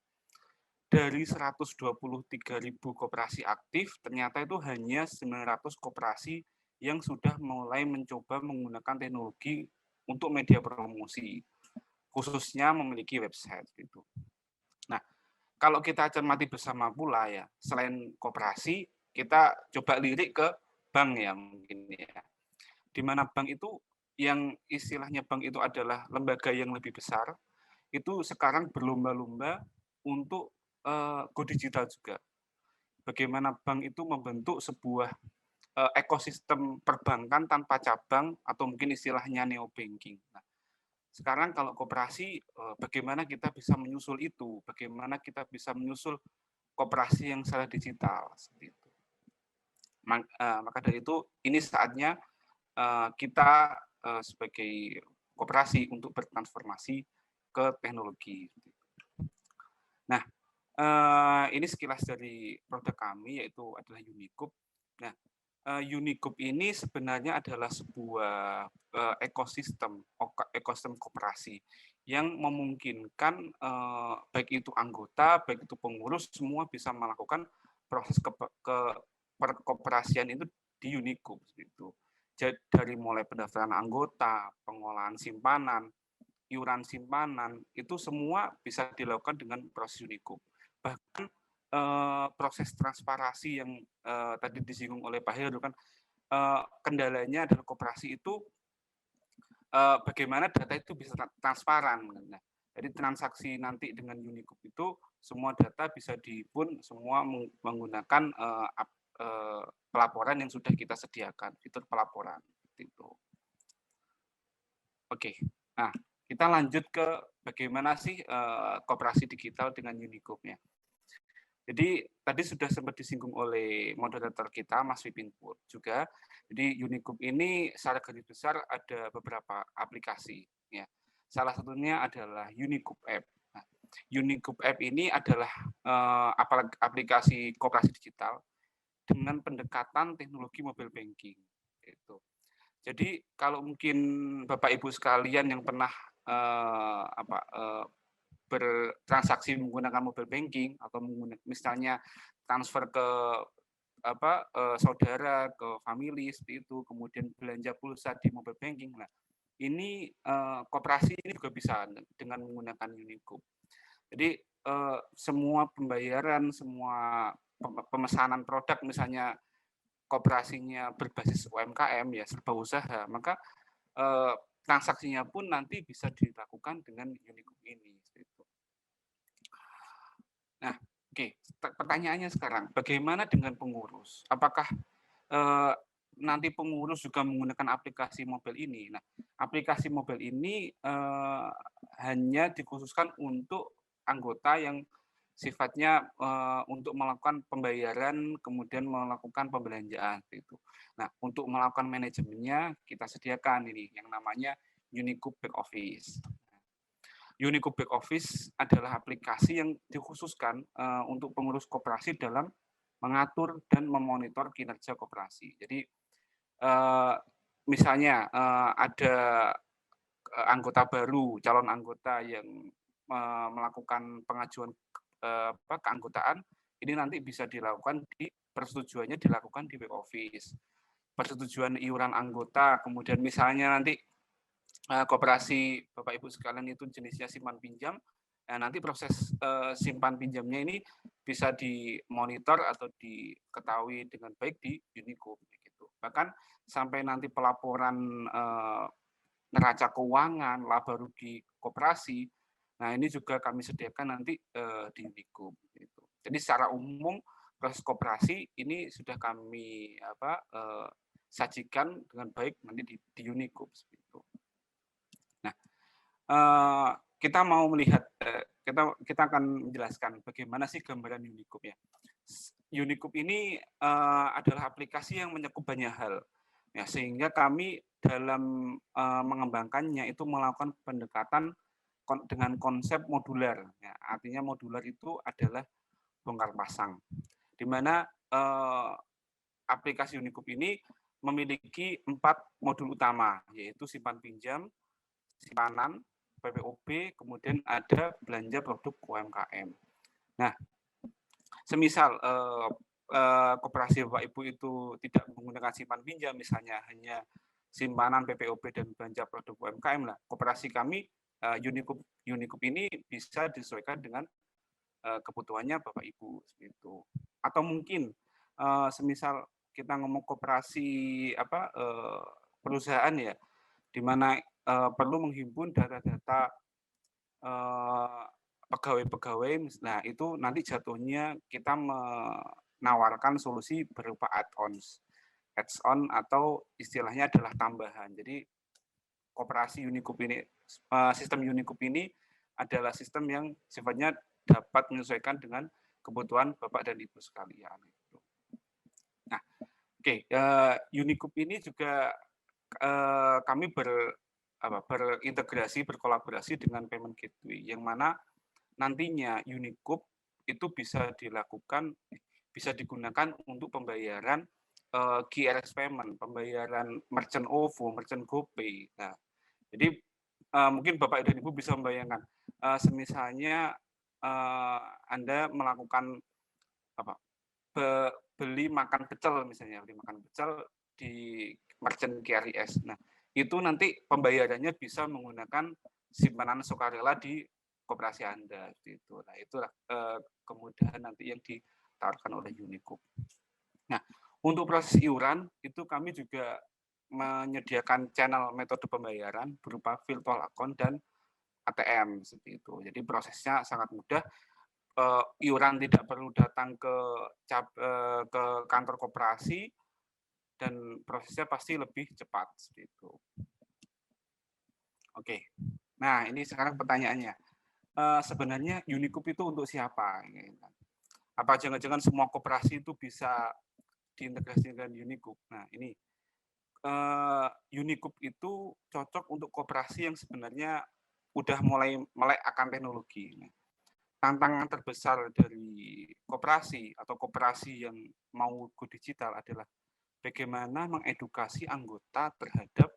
Dari 123.000 koperasi aktif, ternyata itu hanya 900 koperasi yang sudah mulai mencoba menggunakan teknologi untuk media promosi, khususnya memiliki website gitu. Nah, kalau kita cermati bersama pula ya, selain koperasi, kita coba lirik ke bank ya mungkin ya. Di mana bank itu yang istilahnya bank itu adalah lembaga yang lebih besar, itu sekarang berlomba-lomba untuk go digital juga. Bagaimana bank itu membentuk sebuah ekosistem perbankan tanpa cabang atau mungkin istilahnya neobanking. Nah, sekarang kalau koperasi, bagaimana kita bisa menyusul itu? Bagaimana kita bisa menyusul koperasi yang secara digital seperti itu. Maka dari itu ini saatnya kita sebagai koperasi untuk bertransformasi ke teknologi. Nah, ini sekilas dari produk kami yaitu adalah Unicube. Nah, Unicube ini sebenarnya adalah sebuah ekosistem koperasi yang memungkinkan baik itu anggota, baik itu pengurus, semua bisa melakukan proses perkooperasian itu di Unicube. Gitu. Jadi dari mulai pendaftaran anggota, pengolahan simpanan, iuran simpanan, itu semua bisa dilakukan dengan proses Unicube. Bahkan proses transparansi yang tadi disinggung oleh Pak Heru kan, kendalanya adalah koperasi itu bagaimana data itu bisa transparan. Nah, jadi transaksi nanti dengan Unicube itu semua data bisa dihimpun, semua menggunakan pelaporan yang sudah kita sediakan, fitur pelaporan. Itu. Oke, nah kita lanjut ke bagaimana sih koperasi digital dengan Unicube-nya. Jadi tadi sudah sempat disinggung oleh moderator kita, Mas Vipin Pur juga. Jadi Unicube ini secara garis besar ada beberapa aplikasi. Ya. Salah satunya adalah Unicube App. Nah, Unicube App ini adalah aplikasi koperasi digital dengan pendekatan teknologi mobile banking. Gitu. Jadi kalau mungkin Bapak Ibu sekalian yang pernah bertransaksi menggunakan mobile banking atau misalnya transfer ke saudara, ke family seperti itu, kemudian belanja pulsa di mobile banking. Nah, ini koperasi ini juga bisa dengan menggunakan Unicube. Jadi semua pembayaran, semua pemesanan produk misalnya koperasinya berbasis UMKM ya serba usaha, maka transaksinya pun nanti bisa dilakukan dengan Unicube ini. Nah, oke. Pertanyaannya sekarang, bagaimana dengan pengurus? Apakah nanti pengurus juga menggunakan aplikasi mobile ini? Nah, aplikasi mobile ini hanya dikhususkan untuk anggota yang sifatnya untuk melakukan pembayaran, kemudian melakukan pembelanjaan. Itu. Nah, untuk melakukan manajemennya, kita sediakan ini yang namanya Unicube Back Office. Unicube Back Office adalah aplikasi yang dikhususkan untuk pengurus koperasi dalam mengatur dan memonitor kinerja koperasi. Jadi misalnya ada anggota baru, calon anggota yang melakukan pengajuan keanggotaan, ini nanti bisa dilakukan persetujuannya dilakukan di Back Office. Persetujuan iuran anggota, kemudian misalnya nanti koperasi Bapak Ibu sekalian itu jenisnya simpan pinjam, nanti proses simpan pinjamnya ini bisa dimonitor atau diketahui dengan baik di Unicube gitu. Bahkan sampai nanti pelaporan neraca keuangan, laba rugi koperasi, nah ini juga kami sediakan nanti di Unicube gitu. Jadi secara umum proses koperasi ini sudah kami sajikan dengan baik nanti di Unicube seperti itu. Nah, kita mau melihat kita akan menjelaskan bagaimana sih gambaran Unicube ya. Unicube ini adalah aplikasi yang mencakup banyak hal ya, sehingga kami dalam mengembangkannya itu melakukan pendekatan dengan konsep modular ya. Artinya modular itu adalah bongkar pasang, di mana aplikasi Unicube ini memiliki 4 modul utama, yaitu simpan pinjam, simpanan, PPOB, kemudian ada belanja produk UMKM. Nah, semisal koperasi Bapak Ibu itu tidak menggunakan simpan pinjam, misalnya hanya simpanan, PPOB, dan belanja produk UMKM, lah koperasi kami Unicube ini bisa disesuaikan dengan kebutuhannya Bapak Ibu itu. Atau mungkin semisal kita ngomong koperasi perusahaan ya, di mana perlu menghimpun data-data pegawai-pegawai, nah itu nanti jatuhnya kita menawarkan solusi berupa add-ons atau istilahnya adalah tambahan. Jadi koperasi Unicube ini, sistem Unicube ini adalah sistem yang sifatnya dapat menyesuaikan dengan kebutuhan Bapak dan Ibu sekalian. Nah, Unicube ini juga kami berintegrasi, berkolaborasi dengan Payment Gateway, yang mana nantinya Unicube itu bisa digunakan untuk pembayaran QRX payment, pembayaran merchant OVO, merchant GoPay. Nah, jadi mungkin Bapak dan Ibu bisa membayangkan, semisalnya Anda melakukan beli makan pecel misalnya, di merchant QRIS. Nah, itu nanti pembayarannya bisa menggunakan simpanan sukarela di koperasi Anda. Gitu. Nah, itulah kemudahan nanti yang ditawarkan oleh Unicube. Nah, untuk proses iuran itu kami juga menyediakan channel metode pembayaran berupa virtual account dan ATM seperti itu. Jadi prosesnya sangat mudah. Iuran tidak perlu datang ke kantor koperasi dan prosesnya pasti lebih cepat seperti itu. Oke. Nah, ini sekarang pertanyaannya. Sebenarnya Unicube itu untuk siapa? Apa jangan-jangan semua koperasi itu bisa diintegrasikan dengan Unicube? Nah, ini Unicube itu cocok untuk koperasi yang sebenarnya udah mulai melek akan teknologi. Tantangan terbesar dari koperasi atau koperasi yang mau go digital adalah bagaimana mengedukasi anggota terhadap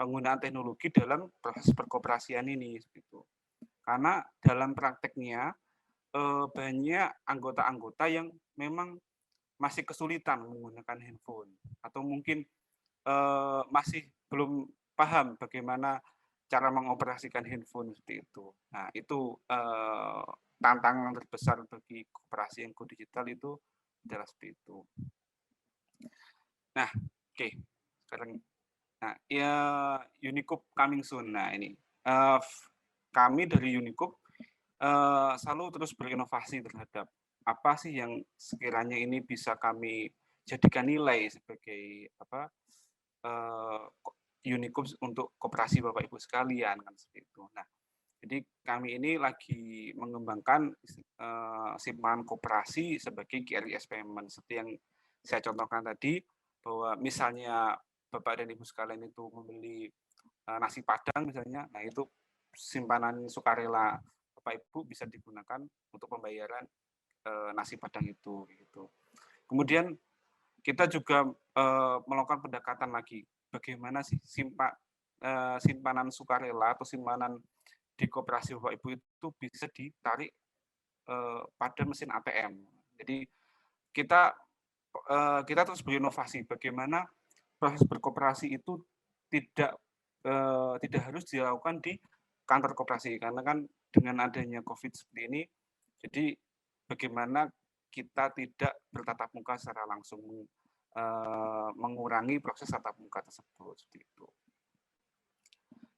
penggunaan teknologi dalam proses perkoperasian ini. Gitu. Karena dalam prakteknya banyak anggota-anggota yang memang masih kesulitan menggunakan handphone atau mungkin masih belum paham bagaimana cara mengoperasikan handphone seperti itu. Nah, itu tantangan terbesar bagi koperasi yang go digital itu adalah seperti itu. Nah, oke. Sekarang, nah, ya Unicube coming soon. Nah, ini kami dari Unicube selalu terus berinovasi terhadap apa sih yang sekiranya ini bisa kami jadikan nilai sebagai Unicube untuk koperasi Bapak Ibu sekalian kan seperti itu. Nah, jadi kami ini lagi mengembangkan simpanan koperasi sebagai QRIS payment seperti yang saya contohkan tadi, bahwa misalnya Bapak dan Ibu sekalian itu membeli nasi Padang misalnya, nah itu simpanan sukarela Bapak Ibu bisa digunakan untuk pembayaran nasi Padang itu. Gitu. Kemudian kita juga melakukan pendekatan lagi, bagaimana sih simpanan sukarela atau simpanan di koperasi Bapak Ibu itu bisa ditarik pada mesin ATM. Jadi kita terus berinovasi bagaimana proses berkoperasi itu tidak harus dilakukan di kantor koperasi, karena kan dengan adanya COVID seperti ini, jadi bagaimana kita tidak bertatap muka secara langsung, mengurangi proses tatap muka tersebut seperti itu.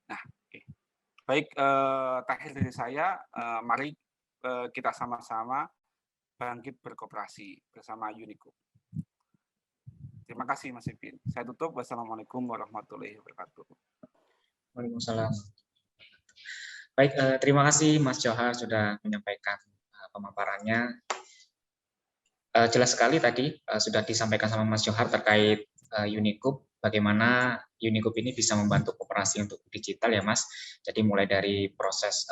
Nah, oke. Baik, terakhir dari saya, mari kita sama-sama bangkit berkoperasi bersama Unicube. Terima kasih Mas Ipin. Saya tutup. Wassalamualaikum warahmatullahi wabarakatuh. Waalaikumsalam. Baik, terima kasih Mas Johar sudah menyampaikan pemaparannya. Jelas sekali tadi sudah disampaikan sama Mas Johar terkait Unicube, bagaimana Unicube ini bisa membantu koperasi untuk digital ya Mas. Jadi mulai dari proses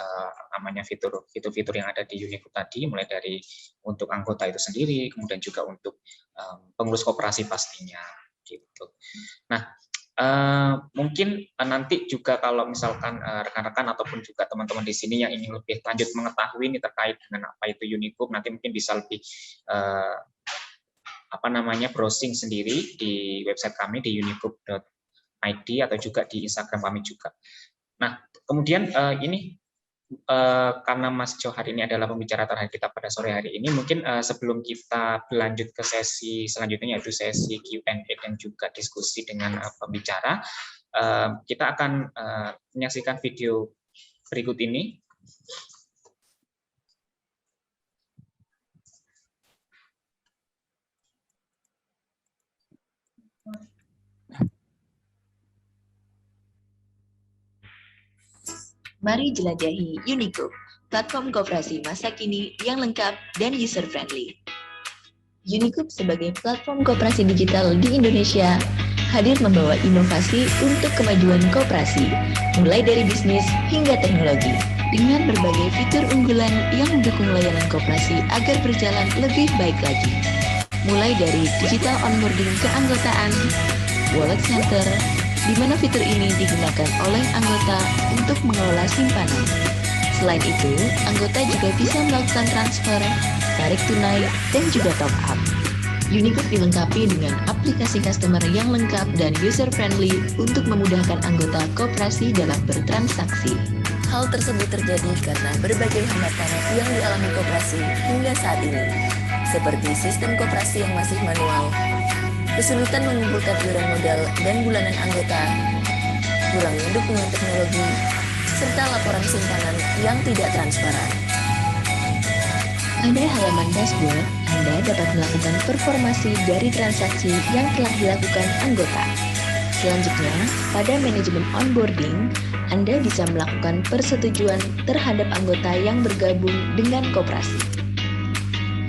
namanya fitur-fitur yang ada di Unicube tadi, mulai dari untuk anggota itu sendiri, kemudian juga untuk pengurus koperasi pastinya gitu. Nah, mungkin nanti juga kalau misalkan rekan-rekan ataupun juga teman-teman di sini yang ingin lebih lanjut mengetahui ini terkait dengan apa itu Unicube, nanti mungkin bisa lebih browsing sendiri di website kami di unicube.id atau juga di Instagram kami juga. Nah, kemudian ini karena Mas Johar ini adalah pembicara terakhir kita pada sore hari ini, mungkin sebelum kita berlanjut ke sesi selanjutnya yaitu sesi Q&A dan juga diskusi dengan pembicara, kita akan menyaksikan video berikut ini. Mari jelajahi Unicube, platform koperasi masa kini yang lengkap dan user-friendly. Unicube sebagai platform koperasi digital di Indonesia hadir membawa inovasi untuk kemajuan koperasi, mulai dari bisnis hingga teknologi, dengan berbagai fitur unggulan yang mendukung layanan koperasi agar berjalan lebih baik lagi. Mulai dari digital onboarding keanggotaan, wallet center, di mana fitur ini digunakan oleh anggota untuk mengelola simpanan. Selain itu, anggota juga bisa melakukan transfer, tarik tunai, dan juga top up. Unicube dilengkapi dengan aplikasi customer yang lengkap dan user-friendly untuk memudahkan anggota koperasi dalam bertransaksi. Hal tersebut terjadi karena berbagai hambatan yang dialami koperasi hingga saat ini, seperti sistem koperasi yang masih manual, kesulitan mengumpulkan iuran modal dan bulanan anggota, kurangnya dukungan teknologi, serta laporan simpanan yang tidak transparan. Pada halaman dashboard, Anda dapat melakukan performasi dari transaksi yang telah dilakukan anggota. Selanjutnya, pada manajemen onboarding, Anda bisa melakukan persetujuan terhadap anggota yang bergabung dengan koperasi.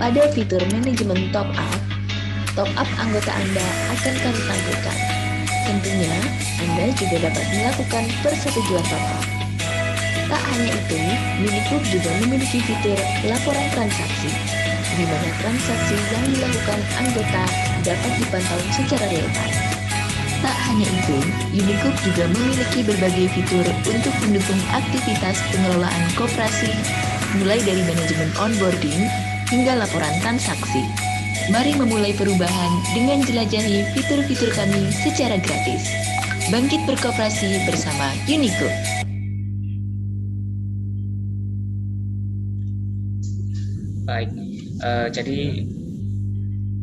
Pada fitur manajemen top up anggota Anda akan kami tampilkan. Tentunya, Anda juga dapat melakukan persetujuan top up. Tak hanya itu, Unicube juga memiliki fitur laporan transaksi, di mana transaksi yang dilakukan anggota dapat dipantau secara real-time. Tak hanya itu, Unicube juga memiliki berbagai fitur untuk mendukung aktivitas pengelolaan koperasi, mulai dari manajemen onboarding hingga laporan transaksi. Mari memulai perubahan dengan jelajahi fitur-fitur kami secara gratis. Bangkit berkoperasi bersama Unicube. Baik, jadi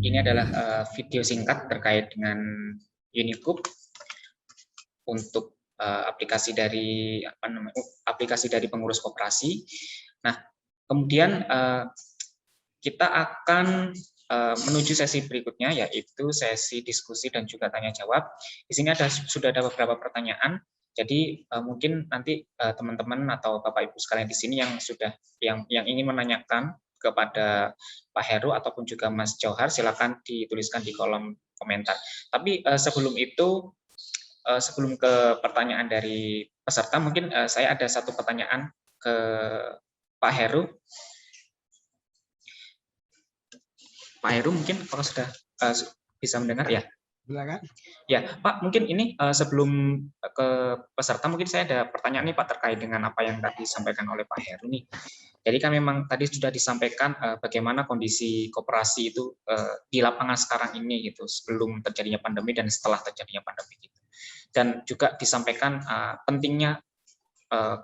ini adalah video singkat terkait dengan Unicube untuk aplikasi dari pengurus koperasi. Nah, kemudian kita akan menuju sesi berikutnya, yaitu sesi diskusi dan juga tanya jawab. Di sini sudah ada beberapa pertanyaan. Jadi mungkin nanti teman-teman atau Bapak Ibu sekalian di sini yang ingin menanyakan kepada Pak Heru ataupun juga Mas Johar, silakan dituliskan di kolom komentar. Tapi sebelum itu, sebelum ke pertanyaan dari peserta, mungkin saya ada satu pertanyaan ke Pak Heru. Pak Heru mungkin kalau sudah bisa mendengar ya. Silakan. Ya, Pak, mungkin ini sebelum ke peserta mungkin saya ada pertanyaan nih Pak terkait dengan apa yang tadi disampaikan oleh Pak Heru nih. Jadi kan memang tadi sudah disampaikan bagaimana kondisi koperasi itu di lapangan sekarang ini gitu, sebelum terjadinya pandemi dan setelah terjadinya pandemi gitu. Dan juga disampaikan pentingnya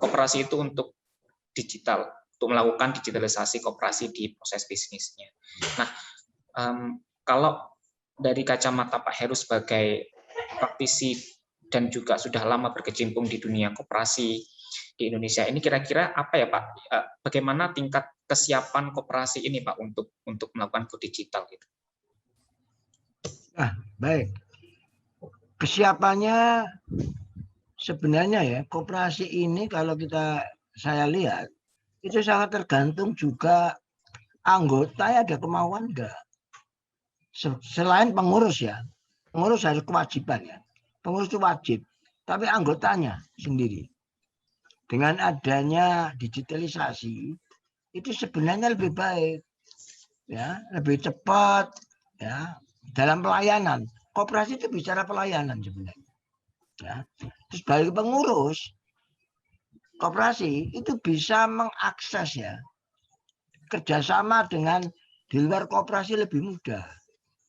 koperasi itu untuk digital, untuk melakukan digitalisasi koperasi di proses bisnisnya. Nah, kalau dari kacamata Pak Heru sebagai praktisi dan juga sudah lama berkecimpung di dunia koperasi di Indonesia ini, kira-kira apa ya Pak? Bagaimana tingkat kesiapan koperasi ini Pak untuk melakukan go digital gitu. Nah, baik. Kesiapannya sebenarnya ya, koperasi ini kalau saya lihat itu sangat tergantung juga anggota ada kemauan enggak. Selain pengurus ya, pengurus harus kewajiban ya. Pengurus itu wajib, tapi anggotanya sendiri. Dengan adanya digitalisasi itu sebenarnya lebih baik, ya, lebih cepat, ya, dalam pelayanan. Koperasi itu bicara pelayanan sebenarnya. Ya. Terus bagi pengurus koperasi itu bisa mengakses ya kerjasama dengan di luar koperasi lebih mudah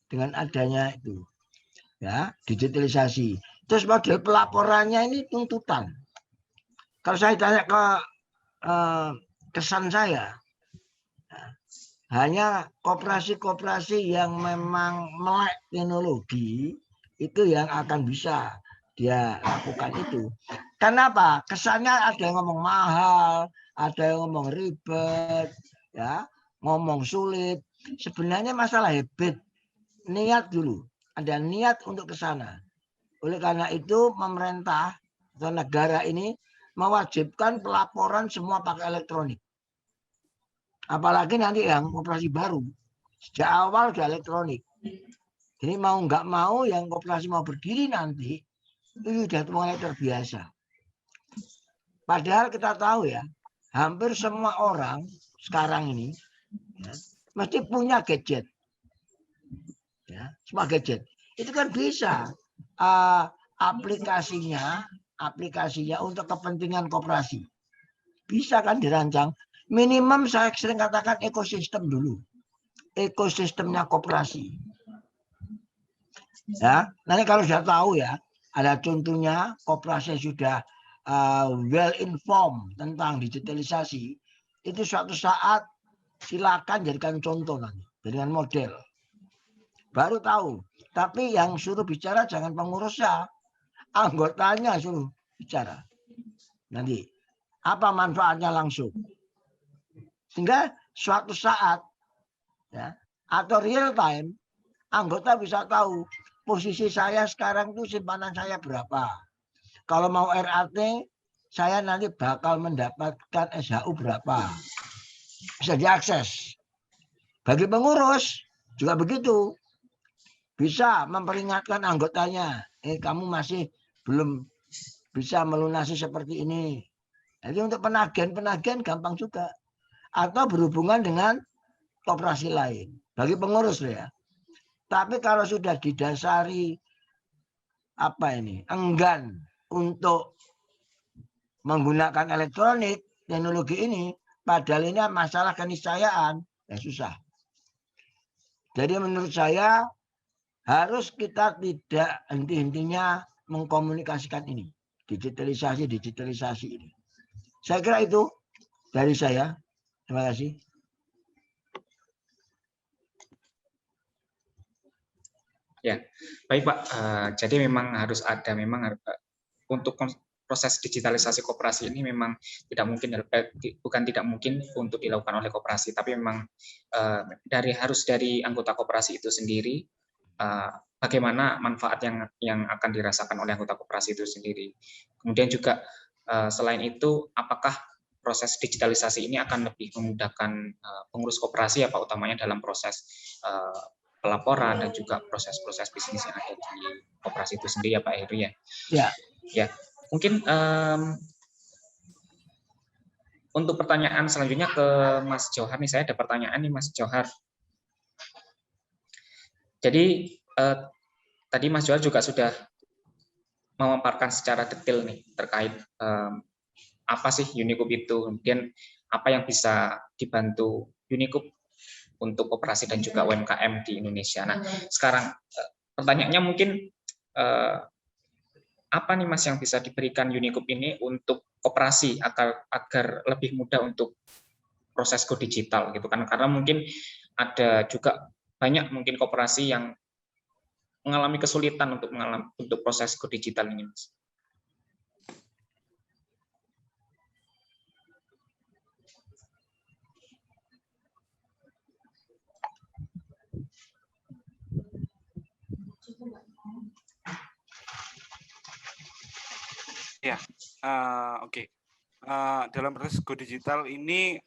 dengan adanya itu ya digitalisasi. Terus model pelaporannya ini tuntutan. Kalau saya tanya ke kesan saya, hanya koperasi-koperasi yang memang melek teknologi itu yang akan bisa dia lakukan itu. Kenapa? Kesannya ada yang ngomong mahal, ada yang ngomong ribet, ya, ngomong sulit. Sebenarnya masalah habit, niat dulu. Ada niat untuk ke sana. Oleh karena itu pemerintah atau negara ini mewajibkan pelaporan semua pakai elektronik. Apalagi nanti yang koperasi baru, sejak awal sudah elektronik. Jadi mau nggak mau yang koperasi mau berdiri nanti, itu sudah mulai terbiasa. Padahal kita tahu ya, hampir semua orang sekarang ini ya, mesti punya gadget. Ya, semua gadget. Itu kan bisa aplikasinya untuk kepentingan koperasi. Bisa kan dirancang. Minimum saya sering katakan ekosistem dulu. Ekosistemnya koperasi. Ya, nanti kalau sudah tahu ya, ada contohnya koperasi sudah well informed tentang digitalisasi, itu suatu saat silakan jadikan contoh nanti, jadikan model. Baru tahu. Tapi yang suruh bicara jangan pengurusnya, anggotanya suruh bicara. Nanti apa manfaatnya langsung? Sehingga suatu saat ya, atau real time anggota bisa tahu posisi saya sekarang itu simpanan saya berapa. Kalau mau RAT saya nanti bakal mendapatkan SHU berapa. Bisa diakses. Bagi pengurus juga begitu. Bisa memperingatkan anggotanya, kamu masih belum bisa melunasi seperti ini. Jadi untuk penagihan gampang juga. Atau berhubungan dengan koperasi lain. Bagi pengurus ya. Tapi kalau sudah didasari enggan untuk menggunakan elektronik, teknologi ini, padahal ini masalah keniscayaan, ya susah. Jadi menurut saya harus kita tidak henti-hentinya mengkomunikasikan ini, digitalisasi ini. Saya kira itu dari saya. Terima kasih. Ya, baik Pak. Jadi memang harus ada untuk proses digitalisasi koperasi ini memang bukan tidak mungkin untuk dilakukan oleh koperasi, tapi memang harus dari anggota koperasi itu sendiri. Bagaimana manfaat yang akan dirasakan oleh anggota koperasi itu sendiri. Kemudian juga selain itu, apakah proses digitalisasi ini akan lebih memudahkan pengurus koperasi ya Pak, utamanya dalam proses pelaporan dan juga proses-proses bisnis yang ada di koperasi itu sendiri ya Pak Heru ya. Ya, mungkin untuk pertanyaan selanjutnya ke Mas Johar nih, saya ada pertanyaan nih Mas Johar. Jadi tadi Mas Johar juga sudah memaparkan secara detail nih terkait apa sih Unicube itu, kemudian apa yang bisa dibantu Unicube untuk koperasi dan juga UMKM di Indonesia. Nah, sekarang pertanyaannya mungkin apa nih Mas yang bisa diberikan Unicube ini untuk koperasi agar lebih mudah untuk proses go digital gitu kan? Karena mungkin ada juga banyak mungkin koperasi yang mengalami kesulitan untuk proses go digital ini, Mas. Oke. Dalam proses Go Digital ini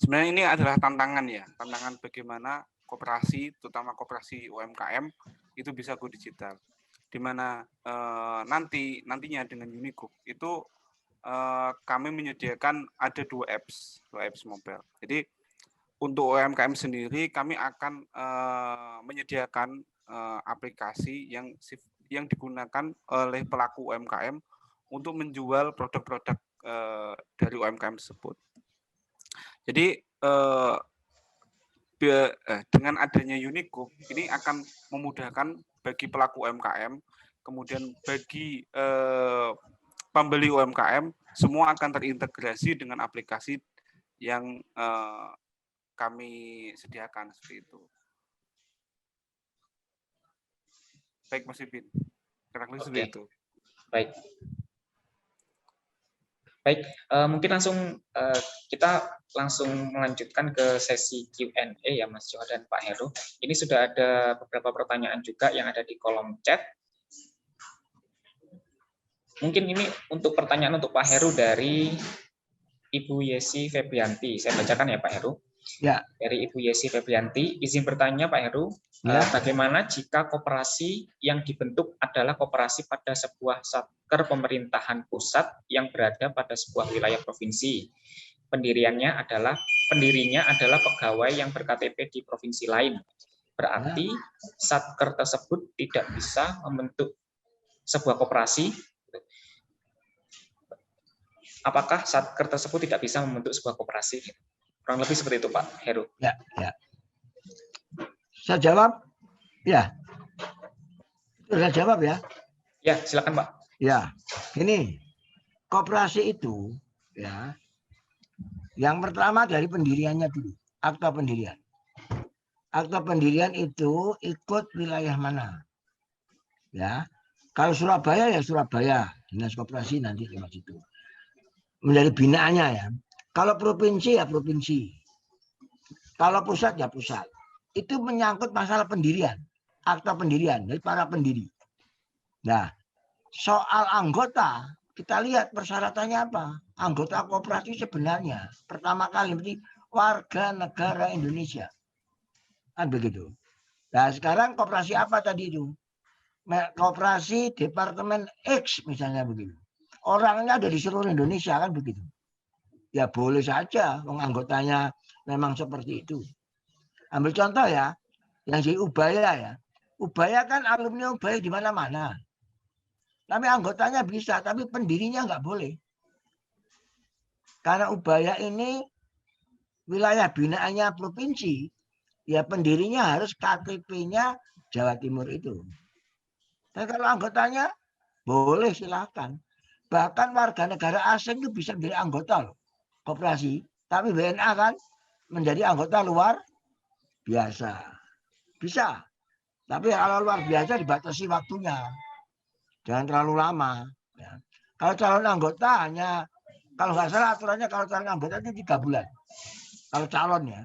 sebenarnya ini adalah tantangan ya, tantangan bagaimana koperasi, terutama koperasi UMKM itu bisa Go Digital. Di mana nantinya dengan Unicube itu kami menyediakan ada dua apps mobile. Jadi untuk UMKM sendiri kami akan menyediakan aplikasi yang digunakan oleh pelaku UMKM untuk menjual produk-produk dari UMKM tersebut. Jadi dengan adanya Unicube ini akan memudahkan bagi pelaku UMKM, kemudian bagi pembeli UMKM, semua akan terintegrasi dengan aplikasi yang kami sediakan seperti itu. Baik Mas Ipin, kira-kira seperti itu. Baik. Baik, mungkin kita langsung melanjutkan ke sesi Q&A ya Mas Johan dan Pak Heru. Ini sudah ada beberapa pertanyaan juga yang ada di kolom chat. Mungkin ini untuk pertanyaan untuk Pak Heru dari Ibu Yesi Febrianti. Saya bacakan ya Pak Heru. Ya. Dari Ibu Yesi Febrianti, izin bertanya Pak Heru, bagaimana jika koperasi yang dibentuk adalah koperasi pada sebuah satker pemerintahan pusat yang berada pada sebuah wilayah provinsi? Pendirinya adalah pegawai yang ber-KTP di provinsi lain. Berarti satker tersebut tidak bisa membentuk sebuah koperasi. Apakah satker tersebut tidak bisa membentuk sebuah koperasi? Kurang lebih seperti itu, Pak Heru. Ya. Saya jawab, ya. Saya jawab ya. Ya, silakan, Pak. Ya, ini koperasi itu, ya. Yang pertama dari pendiriannya dulu, akta pendirian. Akta pendirian itu ikut wilayah mana? Ya, kalau Surabaya ya Surabaya, dinas koperasi nanti lewat situ. Menjadi binaannya ya. Kalau provinsi ya provinsi. Kalau pusat ya pusat. Itu menyangkut masalah pendirian, akta pendirian dari para pendiri. Nah, soal anggota, kita lihat persyaratannya apa? Anggota koperasi sebenarnya pertama kali berarti warga negara Indonesia. Kan begitu. Nah, sekarang koperasi apa tadi itu? Koperasi Departemen X misalnya begitu. Orangnya ada di seluruh Indonesia kan begitu. Ya boleh saja, anggotanya memang seperti itu. Ambil contoh ya, yang di Ubaya ya. Ubaya kan alumni Ubaya di mana-mana. Tapi anggotanya bisa, tapi pendirinya nggak boleh. Karena Ubaya ini wilayah binaannya provinsi, ya pendirinya harus KTP-nya Jawa Timur itu. Dan kalau anggotanya boleh silakan. Bahkan warga negara asing itu bisa menjadi anggota loh. Koperasi, tapi WNA kan menjadi anggota luar biasa. Bisa. Tapi kalau luar biasa dibatasi waktunya. Jangan terlalu lama. Ya. Kalau calon anggota hanya, kalau nggak salah aturannya kalau calon anggota itu 3 bulan. Kalau calonnya.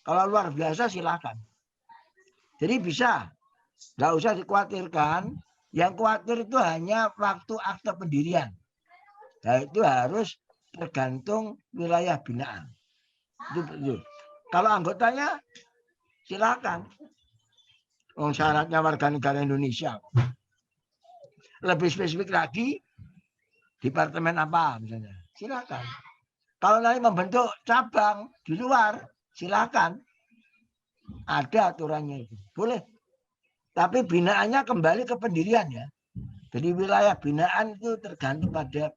Kalau luar biasa silakan. Jadi bisa. Nggak usah dikhawatirkan. Yang khawatir itu hanya waktu akte pendirian. Nah itu harus tergantung wilayah binaan. Itu. Kalau anggotanya silakan. Syaratnya warga negara Indonesia. Lebih spesifik lagi, departemen apa misalnya. Silakan. Kalau nanti membentuk cabang di luar, silakan. Ada aturannya itu. Boleh. Tapi binaannya kembali ke pendirian ya. Jadi wilayah binaan itu tergantung pada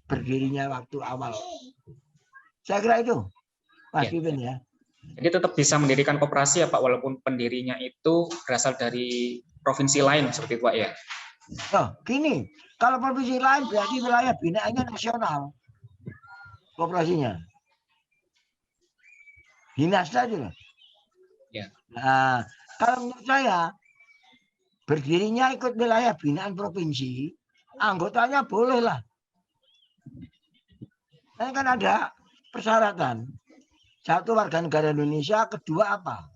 berdirinya waktu awal. Saya kira itu, Mas Pipin ya. Jadi tetap bisa mendirikan koperasi ya Pak, walaupun pendirinya itu berasal dari provinsi lain seperti itu Pak ya. Oh, gini, kalau provinsi lain berarti wilayah binaannya nasional. Koperasinya. Dinas saja. Ya. Nah, kalau menurut saya berdirinya ikut wilayah binaan provinsi, anggotanya boleh lah. Nah, kan ada persyaratan. Satu, warga negara Indonesia. Kedua, apa?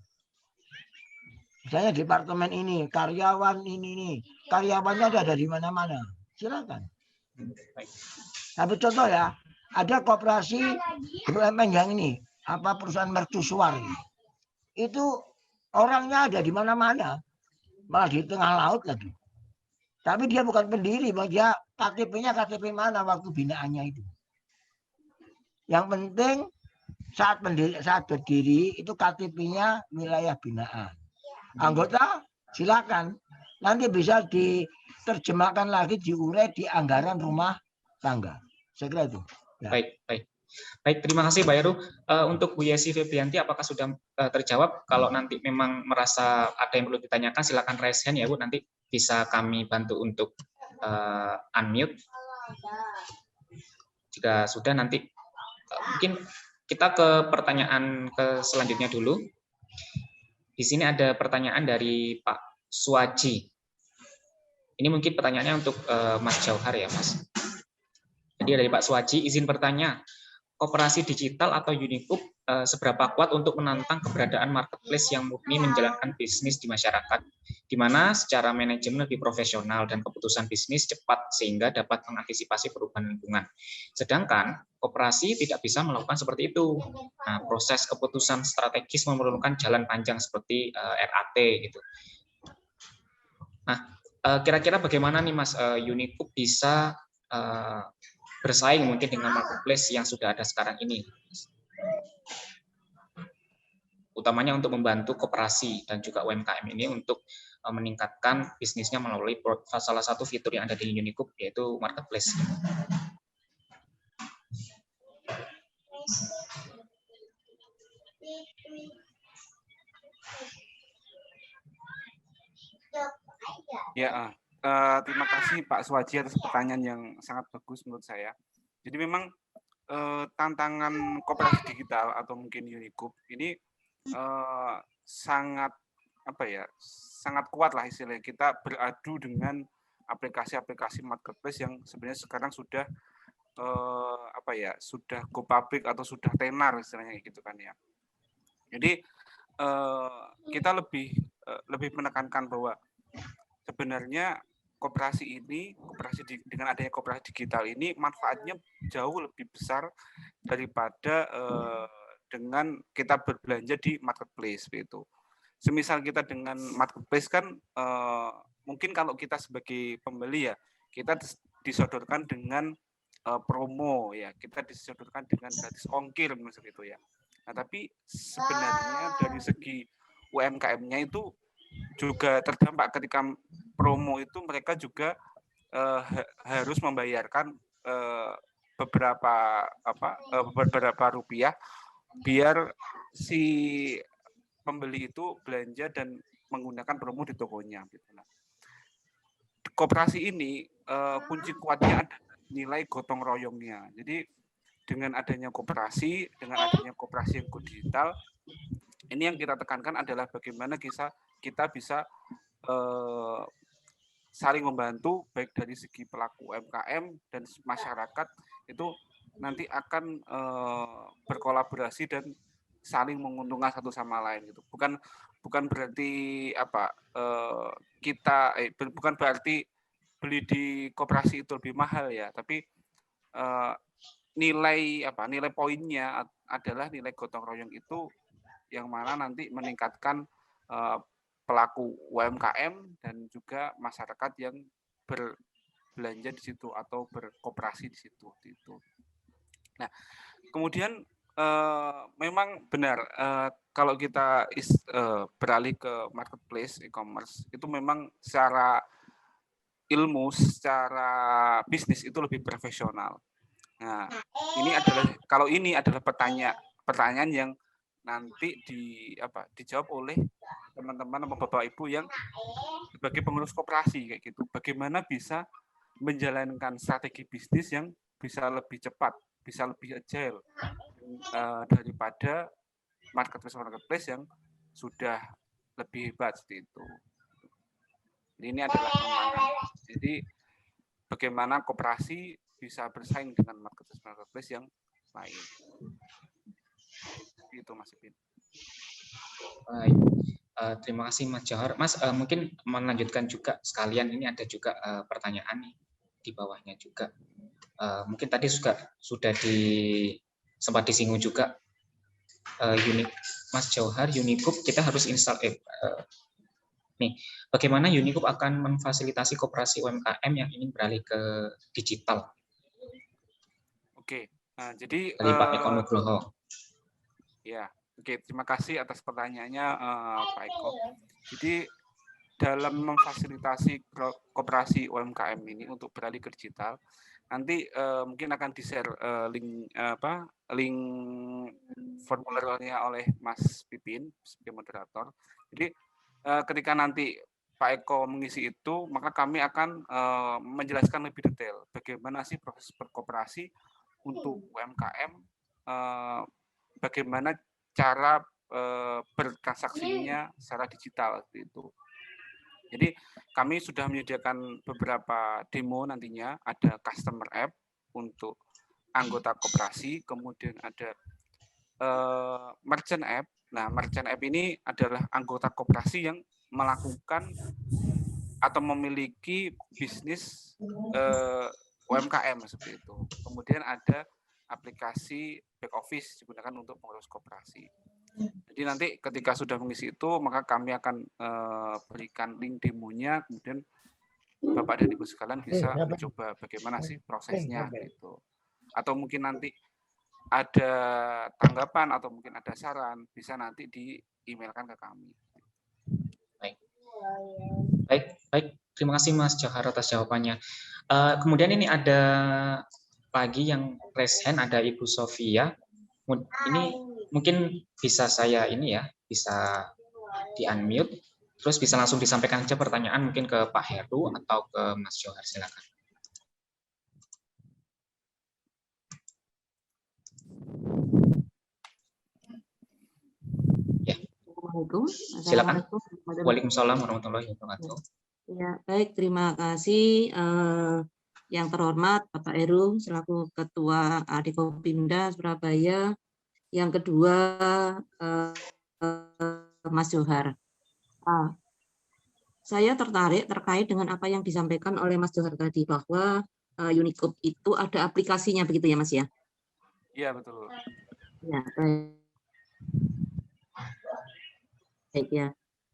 Misalnya departemen ini, karyawan ini. Karyawannya ada dari mana-mana. Silakan. Baik. Tapi contoh ya, ada koperasi BUMN yang ini, apa perusahaan mercusuar ini. Itu orangnya ada di mana-mana, malah di tengah laut lagi. Tapi dia bukan pendiri, dia KTP-nya KTP mana waktu binaannya itu. Yang penting saat berdiri itu KTP-nya wilayah binaan. Anggota silakan, nanti bisa diterjemahkan lagi, diurai di anggaran rumah tangga. Saya kira itu. Ya. Baik, terima kasih Pak Heru. Untuk Bu Yesi Febrianti, apakah sudah terjawab? Kalau nanti memang merasa ada yang perlu ditanyakan, silakan raise hand ya Bu. Nanti bisa kami bantu untuk unmute. Jika sudah, nanti mungkin kita ke pertanyaan selanjutnya dulu. Di sini ada pertanyaan dari Pak Suwaji. Ini mungkin pertanyaannya untuk Mas Jauhar ya, Mas. Jadi dari Pak Suwaji, izin bertanya, koperasi digital atau Unicube seberapa kuat untuk menantang keberadaan marketplace yang murni menjalankan bisnis di masyarakat, di mana secara manajemen lebih profesional dan keputusan bisnis cepat sehingga dapat mengantisipasi perubahan lingkungan. Sedangkan koperasi tidak bisa melakukan seperti itu. Nah, proses keputusan strategis memerlukan jalan panjang seperti RAT gitu. Nah, kira-kira bagaimana nih Mas Unicube bisa bersaing mungkin dengan marketplace yang sudah ada sekarang ini, utamanya untuk membantu koperasi dan juga UMKM ini untuk meningkatkan bisnisnya melalui salah satu fitur yang ada di Unicube, yaitu marketplace. Ya, terima kasih Pak Suwaji atas pertanyaan yang sangat bagus menurut saya. Jadi memang tantangan koperasi digital atau mungkin Unicube ini sangat sangat kuat lah istilahnya. Kita beradu dengan aplikasi-aplikasi marketplace yang sebenarnya sekarang sudah sudah go public atau sudah tenar istilahnya gitu kan ya. Jadi kita lebih menekankan bahwa sebenarnya dengan adanya koperasi digital ini manfaatnya jauh lebih besar daripada dengan kita berbelanja di marketplace itu. Semisal kita dengan marketplace kan mungkin kalau kita sebagai pembeli ya kita disodorkan dengan promo ya, kita disodorkan dengan gratis ongkir misalnya itu ya. Nah, tapi sebenarnya dari segi UMKM-nya itu juga terdampak ketika promo itu mereka juga harus membayarkan beberapa rupiah biar si pembeli itu belanja dan menggunakan promo di tokonya. Koperasi ini kunci kuatnya ada nilai gotong royongnya. Jadi dengan adanya koperasi yang go digital, ini yang kita tekankan adalah bagaimana kita bisa saling membantu baik dari segi pelaku UMKM dan masyarakat itu nanti akan berkolaborasi dan saling menguntungkan satu sama lain gitu. Bukan berarti bukan berarti beli di koperasi itu lebih mahal ya, tapi nilai poinnya adalah nilai gotong royong itu yang mana nanti meningkatkan pelaku UMKM dan juga masyarakat yang berbelanja di situ atau berkoperasi di situ. Nah, kemudian memang benar kalau kita beralih ke marketplace e-commerce itu memang secara ilmu, secara bisnis itu lebih profesional. Nah, ini adalah pertanyaan yang nanti dijawab oleh teman-teman atau Bapak Ibu yang sebagai pengurus koperasi kayak gitu. Bagaimana bisa menjalankan strategi bisnis yang bisa lebih cepat, bisa lebih agile daripada marketplace yang sudah lebih hebat seperti itu. Ini adalah tantangan. Jadi bagaimana koperasi bisa bersaing dengan marketplace yang lain. Itu Mas Ipin. Baik, terima kasih Mas Johar. Mas mungkin melanjutkan juga sekalian, ini ada juga pertanyaan nih di bawahnya juga. Mungkin tadi sudah sempat disinggung juga, Mas Jauhar, Unicube kita harus install nih, bagaimana Unicube akan memfasilitasi koperasi UMKM yang ingin beralih ke digital? Oke, jadi Dari Pak Eko Nugroho. ya, oke, terima kasih atas pertanyaannya, Pak Eko. Jadi dalam memfasilitasi koperasi UMKM ini untuk beralih ke digital, nanti mungkin akan di-share link formulirnya oleh Mas Pipin sebagai moderator. Jadi ketika nanti Pak Eko mengisi itu, maka kami akan menjelaskan lebih detail bagaimana sih proses berkoperasi untuk UMKM, bagaimana cara bertransaksinya secara digital itu. Jadi kami sudah menyediakan beberapa demo nantinya, ada customer app untuk anggota koperasi, kemudian ada merchant app. Nah, merchant app ini adalah anggota koperasi yang melakukan atau memiliki bisnis UMKM seperti itu. Kemudian ada aplikasi back office digunakan untuk mengurus koperasi. Jadi nanti ketika sudah mengisi itu, maka kami akan berikan link demonya, kemudian Bapak dan Ibu sekalian bisa mencoba bagaimana sih prosesnya gitu. Atau mungkin nanti ada tanggapan atau mungkin ada saran, bisa nanti di-emailkan ke kami. Baik. Terima kasih Mas Jauhar atas jawabannya. Kemudian ini ada lagi yang raise hand, ada Ibu Sofia. Ini mungkin bisa saya bisa di-unmute, terus bisa langsung disampaikan aja pertanyaan mungkin ke Pak Heru atau ke Mas Jauhar, silakan. Ya. Assalamualaikum. Silakan. Waalaikumsalam warahmatullahi wabarakatuh. Ya, baik, terima kasih yang terhormat Bapak Heru selaku Ketua Adikopimda Surabaya. Yang kedua Mas Johar. Saya tertarik terkait dengan apa yang disampaikan oleh Mas Johar tadi bahwa Unicube itu ada aplikasinya begitu ya Mas ya? Iya, betul. Ya, baik ya.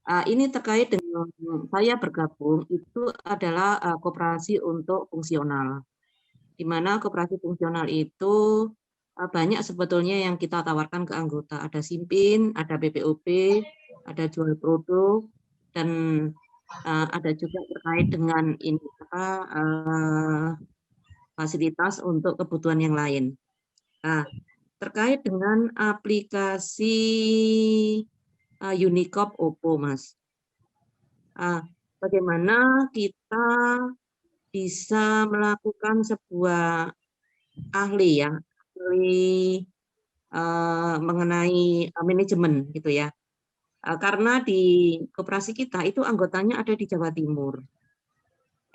Ini terkait dengan saya bergabung itu adalah koperasi untuk fungsional. Di mana koperasi fungsional itu banyak sebetulnya yang kita tawarkan ke anggota. Ada Simpin, ada BPOP, ada jual produk, dan ada juga terkait dengan ini fasilitas untuk kebutuhan yang lain. Terkait dengan aplikasi Unicube Oppo, Mas. Bagaimana kita bisa melakukan sebuah ahli mengenai manajemen gitu ya. Karena di koperasi kita itu anggotanya ada di Jawa Timur.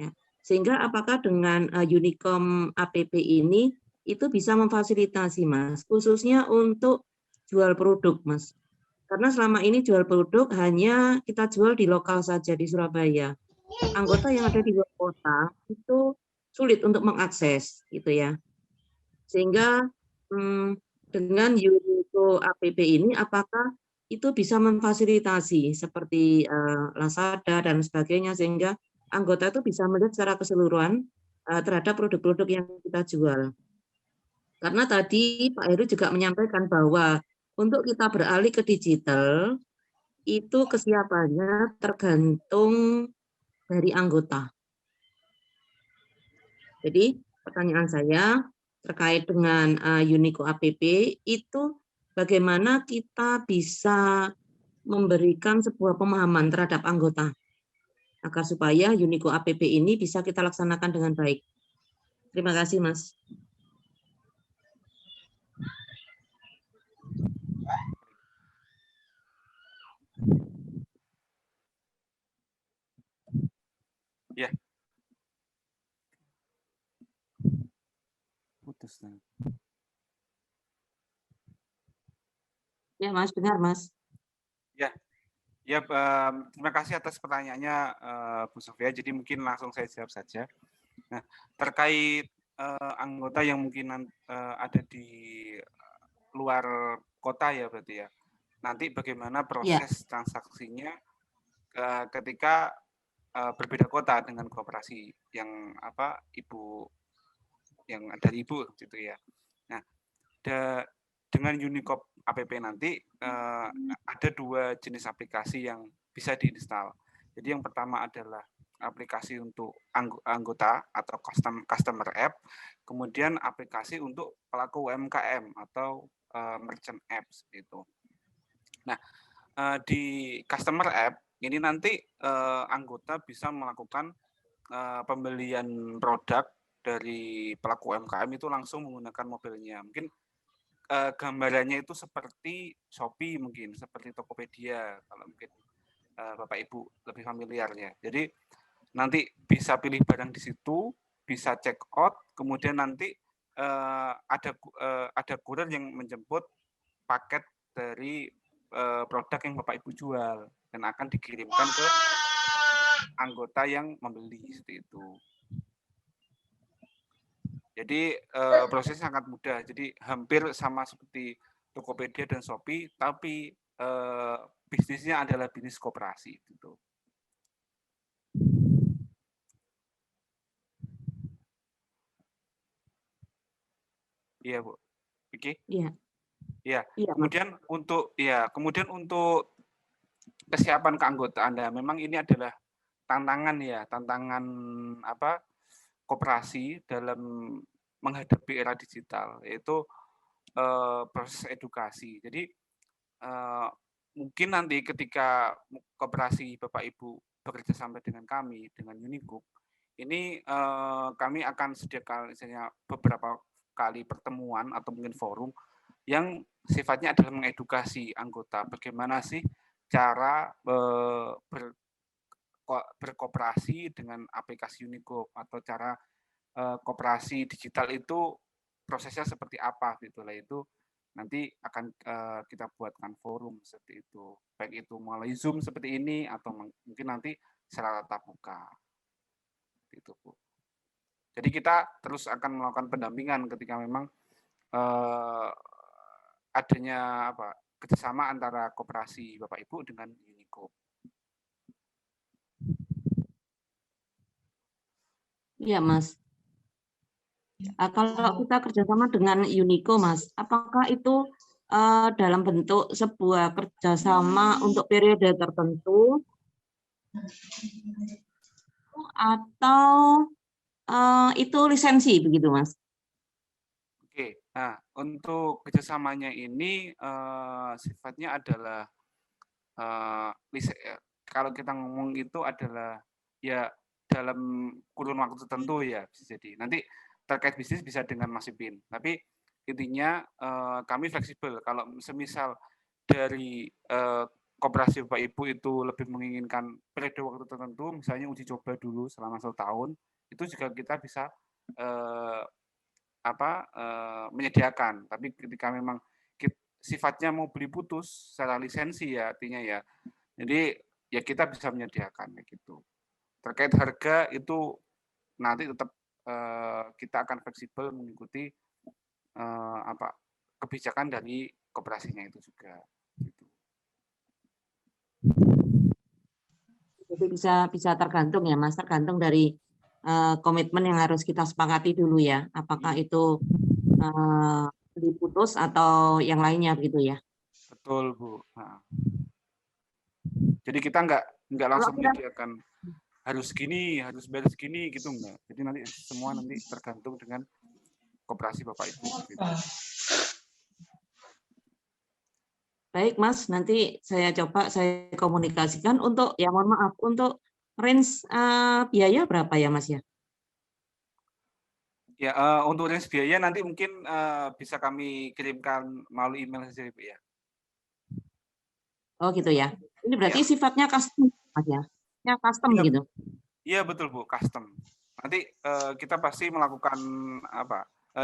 Ya. Sehingga apakah dengan Unicom APP ini itu bisa memfasilitasi Mas, khususnya untuk jual produk Mas. Karena selama ini jual produk hanya kita jual di lokal saja di Surabaya. Anggota yang ada di luar kota itu sulit untuk mengakses, gitu ya. Sehingga dengan Unicube APP ini, apakah itu bisa memfasilitasi seperti Lazada dan sebagainya, sehingga anggota itu bisa melihat secara keseluruhan terhadap produk-produk yang kita jual. Karena tadi Pak Heru juga menyampaikan bahwa untuk kita beralih ke digital, itu kesiapannya tergantung dari anggota. Jadi pertanyaan saya terkait dengan Unicube APP, itu bagaimana kita bisa memberikan sebuah pemahaman terhadap anggota, agar supaya Unicube APP ini bisa kita laksanakan dengan baik. Terima kasih, Mas. Ya. Putus. Ya, Mas, benar, Mas. Ya, terima kasih atas pertanyaannya, Bu Sofia. Jadi mungkin langsung saya jawab saja. Nah, terkait anggota yang mungkin ada di luar kota ya berarti ya. Nanti bagaimana proses transaksinya ketika berbeda kota dengan koperasi yang ibu yang dari ibu gitu ya. Nah, dengan Unicop app nanti ada 2 jenis aplikasi yang bisa diinstal. Jadi yang pertama adalah aplikasi untuk anggota atau customer app, kemudian aplikasi untuk pelaku UMKM atau merchant apps itu. Nah, di customer app ini nanti anggota bisa melakukan pembelian produk dari pelaku UMKM itu langsung menggunakan mobilnya. Mungkin gambarannya itu seperti Shopee mungkin, seperti Tokopedia kalau mungkin Bapak Ibu lebih familiar ya. Jadi nanti bisa pilih barang di situ, bisa check out, kemudian nanti ada kurir yang menjemput paket dari produk yang Bapak Ibu jual dan akan dikirimkan ke anggota yang membeli seperti itu. Jadi prosesnya sangat mudah. Jadi hampir sama seperti Tokopedia dan Shopee, tapi bisnisnya adalah bisnis koperasi gitu. Iya, Bu. Oke. Iya. Ya. Iya. Kemudian untuk kesiapan keanggotaan Anda, memang ini adalah tantangan koperasi dalam menghadapi era digital, yaitu proses edukasi. Jadi mungkin nanti ketika koperasi Bapak Ibu bekerja sama dengan kami, dengan Unicop, ini kami akan sediakan misalnya beberapa kali pertemuan atau mungkin forum yang sifatnya adalah mengedukasi anggota bagaimana sih cara berkoperasi dengan aplikasi Unicop atau cara koperasi digital itu prosesnya seperti apa gitu lah. Itu nanti akan kita buatkan forum seperti itu, baik itu melalui Zoom seperti ini atau mungkin nanti secara tatap muka gitu, Bu. Jadi kita terus akan melakukan pendampingan ketika memang adanya kerjasama antara koperasi Bapak Ibu dengan Unicop. Iya, Mas. Kalau kita kerjasama dengan Unico, Mas, apakah itu dalam bentuk sebuah kerjasama untuk periode tertentu atau itu lisensi begitu, Mas? Oke, nah untuk kerjasamanya ini sifatnya adalah kalau kita ngomong itu adalah ya dalam kurun waktu tertentu ya bisa jadi. Nanti terkait bisnis bisa dengan Masipin, tapi intinya kami fleksibel. Kalau semisal dari koperasi Bapak Ibu itu lebih menginginkan periode waktu tertentu, misalnya uji coba dulu selama 1 tahun, itu juga kita bisa menyediakan. Tapi ketika memang sifatnya mau beli putus secara lisensi ya artinya ya. Jadi ya kita bisa menyediakan kayak gitu. Terkait harga itu nanti tetap kita akan fleksibel mengikuti kebijakan dari koperasinya itu juga. Gitu. Jadi bisa tergantung ya, Mas, tergantung dari komitmen yang harus kita sepakati dulu ya. Apakah itu diputus atau yang lainnya gitu ya? Betul, Bu. Nah. Jadi kita nggak langsung menyediakan harus gini, harus bayar segini gitu enggak. Jadi nanti semua nanti tergantung dengan koperasi Bapak Ibu. Gitu. Baik, Mas, nanti saya coba saya komunikasikan untuk ya mohon maaf untuk range biaya berapa ya, Mas ya? Ya, untuk range biaya nanti mungkin bisa kami kirimkan melalui email saja, Bu ya. Oh, gitu ya. Ini berarti sifatnya custom, Mas ya? Ya, custom gitu. Iya, betul, Bu, custom. Nanti kita pasti melakukan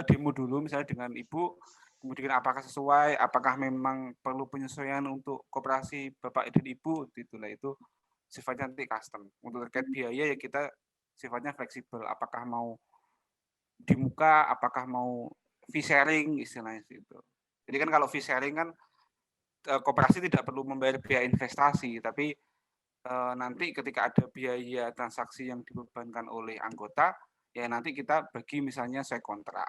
demo dulu misalnya dengan Ibu, kemudian apakah sesuai, apakah memang perlu penyesuaian untuk koperasi Bapak dan Ibu, itulah itu sifatnya nanti custom. Untuk terkait biaya ya kita sifatnya fleksibel. Apakah mau di muka, apakah mau fee sharing istilahnya itu. Jadi kan kalau fee sharing kan koperasi tidak perlu membayar biaya investasi, tapi nanti ketika ada biaya transaksi yang dibebankan oleh anggota, ya nanti kita bagi misalnya sesuai kontrak.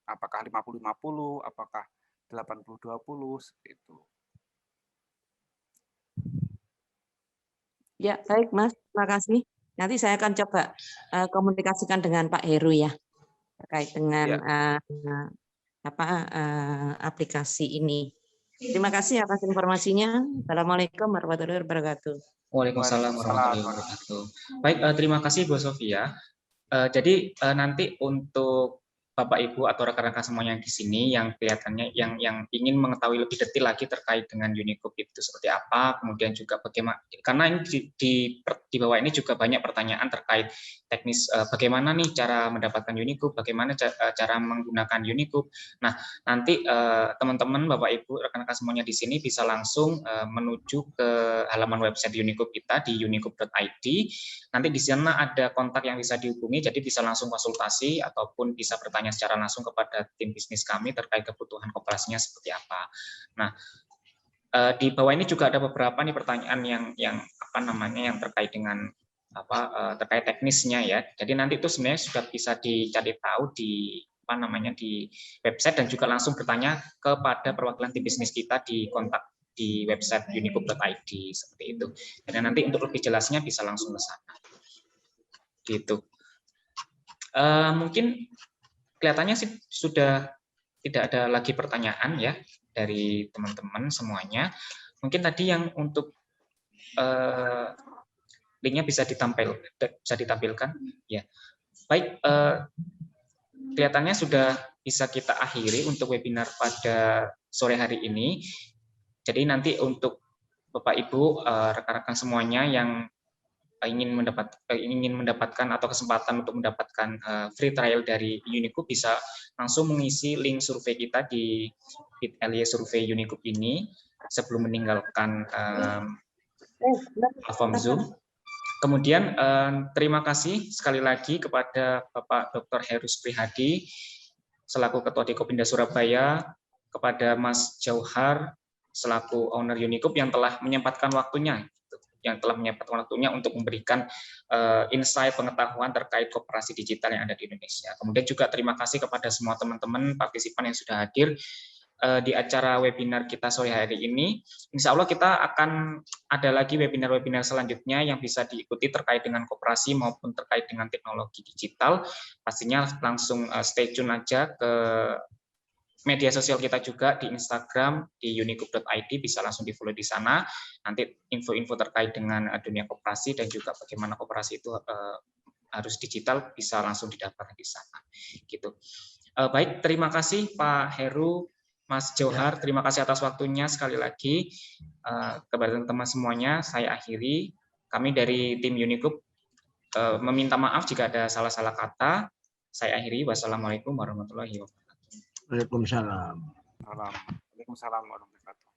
Apakah 50-50, apakah 80-20, seperti itu. Ya, baik Mas, terima kasih. Nanti saya akan coba komunikasikan dengan Pak Heru ya, terkait dengan aplikasi ini. Terima kasih atas informasinya. Assalamualaikum warahmatullahi wabarakatuh. Waalaikumsalam warahmatullahi wabarakatuh. Baik, terima kasih Bu Sofia. Jadi nanti untuk Bapak Ibu atau rekan-rekan semuanya di sini yang kelihatannya yang ingin mengetahui lebih detail lagi terkait dengan Unicube itu seperti apa, kemudian juga bagaimana, karena ini di bawah ini juga banyak pertanyaan terkait teknis bagaimana nih cara mendapatkan Unicube, bagaimana cara menggunakan Unicube. Nah, nanti teman-teman Bapak Ibu rekan-rekan semuanya di sini bisa langsung menuju ke halaman website Unicube kita di unicube.id. Nanti di sana ada kontak yang bisa dihubungi, jadi bisa langsung konsultasi ataupun bisa bertanya secara langsung kepada tim bisnis kami terkait kebutuhan koperasinya seperti apa. Nah, di bawah ini juga ada beberapa nih pertanyaan yang terkait dengan terkait teknisnya ya. Jadi nanti itu sebenarnya sudah bisa dicari tahu di di website dan juga langsung bertanya kepada perwakilan tim bisnis kita di kontak di website unicube.id seperti itu. Dan nanti untuk lebih jelasnya bisa langsung ke sana. Gitu. Mungkin kelihatannya sih sudah tidak ada lagi pertanyaan ya dari teman-teman semuanya. Mungkin tadi yang untuk linknya bisa ditampilkan ya. Baik, kelihatannya sudah bisa kita akhiri untuk webinar pada sore hari ini. Jadi nanti untuk Bapak Ibu rekan-rekan semuanya yang ingin mendapatkan atau kesempatan untuk mendapatkan free trial dari Unicube bisa langsung mengisi link survei kita di bit.ly survei Unicube ini sebelum meninggalkan platform Zoom. Kemudian terima kasih sekali lagi kepada Bapak Dr. Heru Suprihadi selaku Ketua Dikopinda Surabaya, kepada Mas Jauhar selaku owner Unicube yang telah menyempatkan waktunya untuk memberikan insight pengetahuan terkait koperasi digital yang ada di Indonesia. Kemudian juga terima kasih kepada semua teman-teman partisipan yang sudah hadir di acara webinar kita sore hari ini. Insya Allah kita akan ada lagi webinar-webinar selanjutnya yang bisa diikuti terkait dengan koperasi maupun terkait dengan teknologi digital. Pastinya langsung stay tune aja ke media sosial kita juga di Instagram di unicube.id, bisa langsung di-follow di sana. Nanti info-info terkait dengan dunia koperasi dan juga bagaimana koperasi itu harus digital bisa langsung didapatkan di sana. Gitu. Baik, terima kasih Pak Heru, Mas Jauhar, terima kasih atas waktunya sekali lagi. Kepada teman-teman semuanya, saya akhiri. Kami dari tim Unicube meminta maaf jika ada salah-salah kata. Saya akhiri. Wassalamualaikum warahmatullahi wabarakatuh. Waalaikumsalam. Waalaikumsalam warahmatullahi wabarakatuh.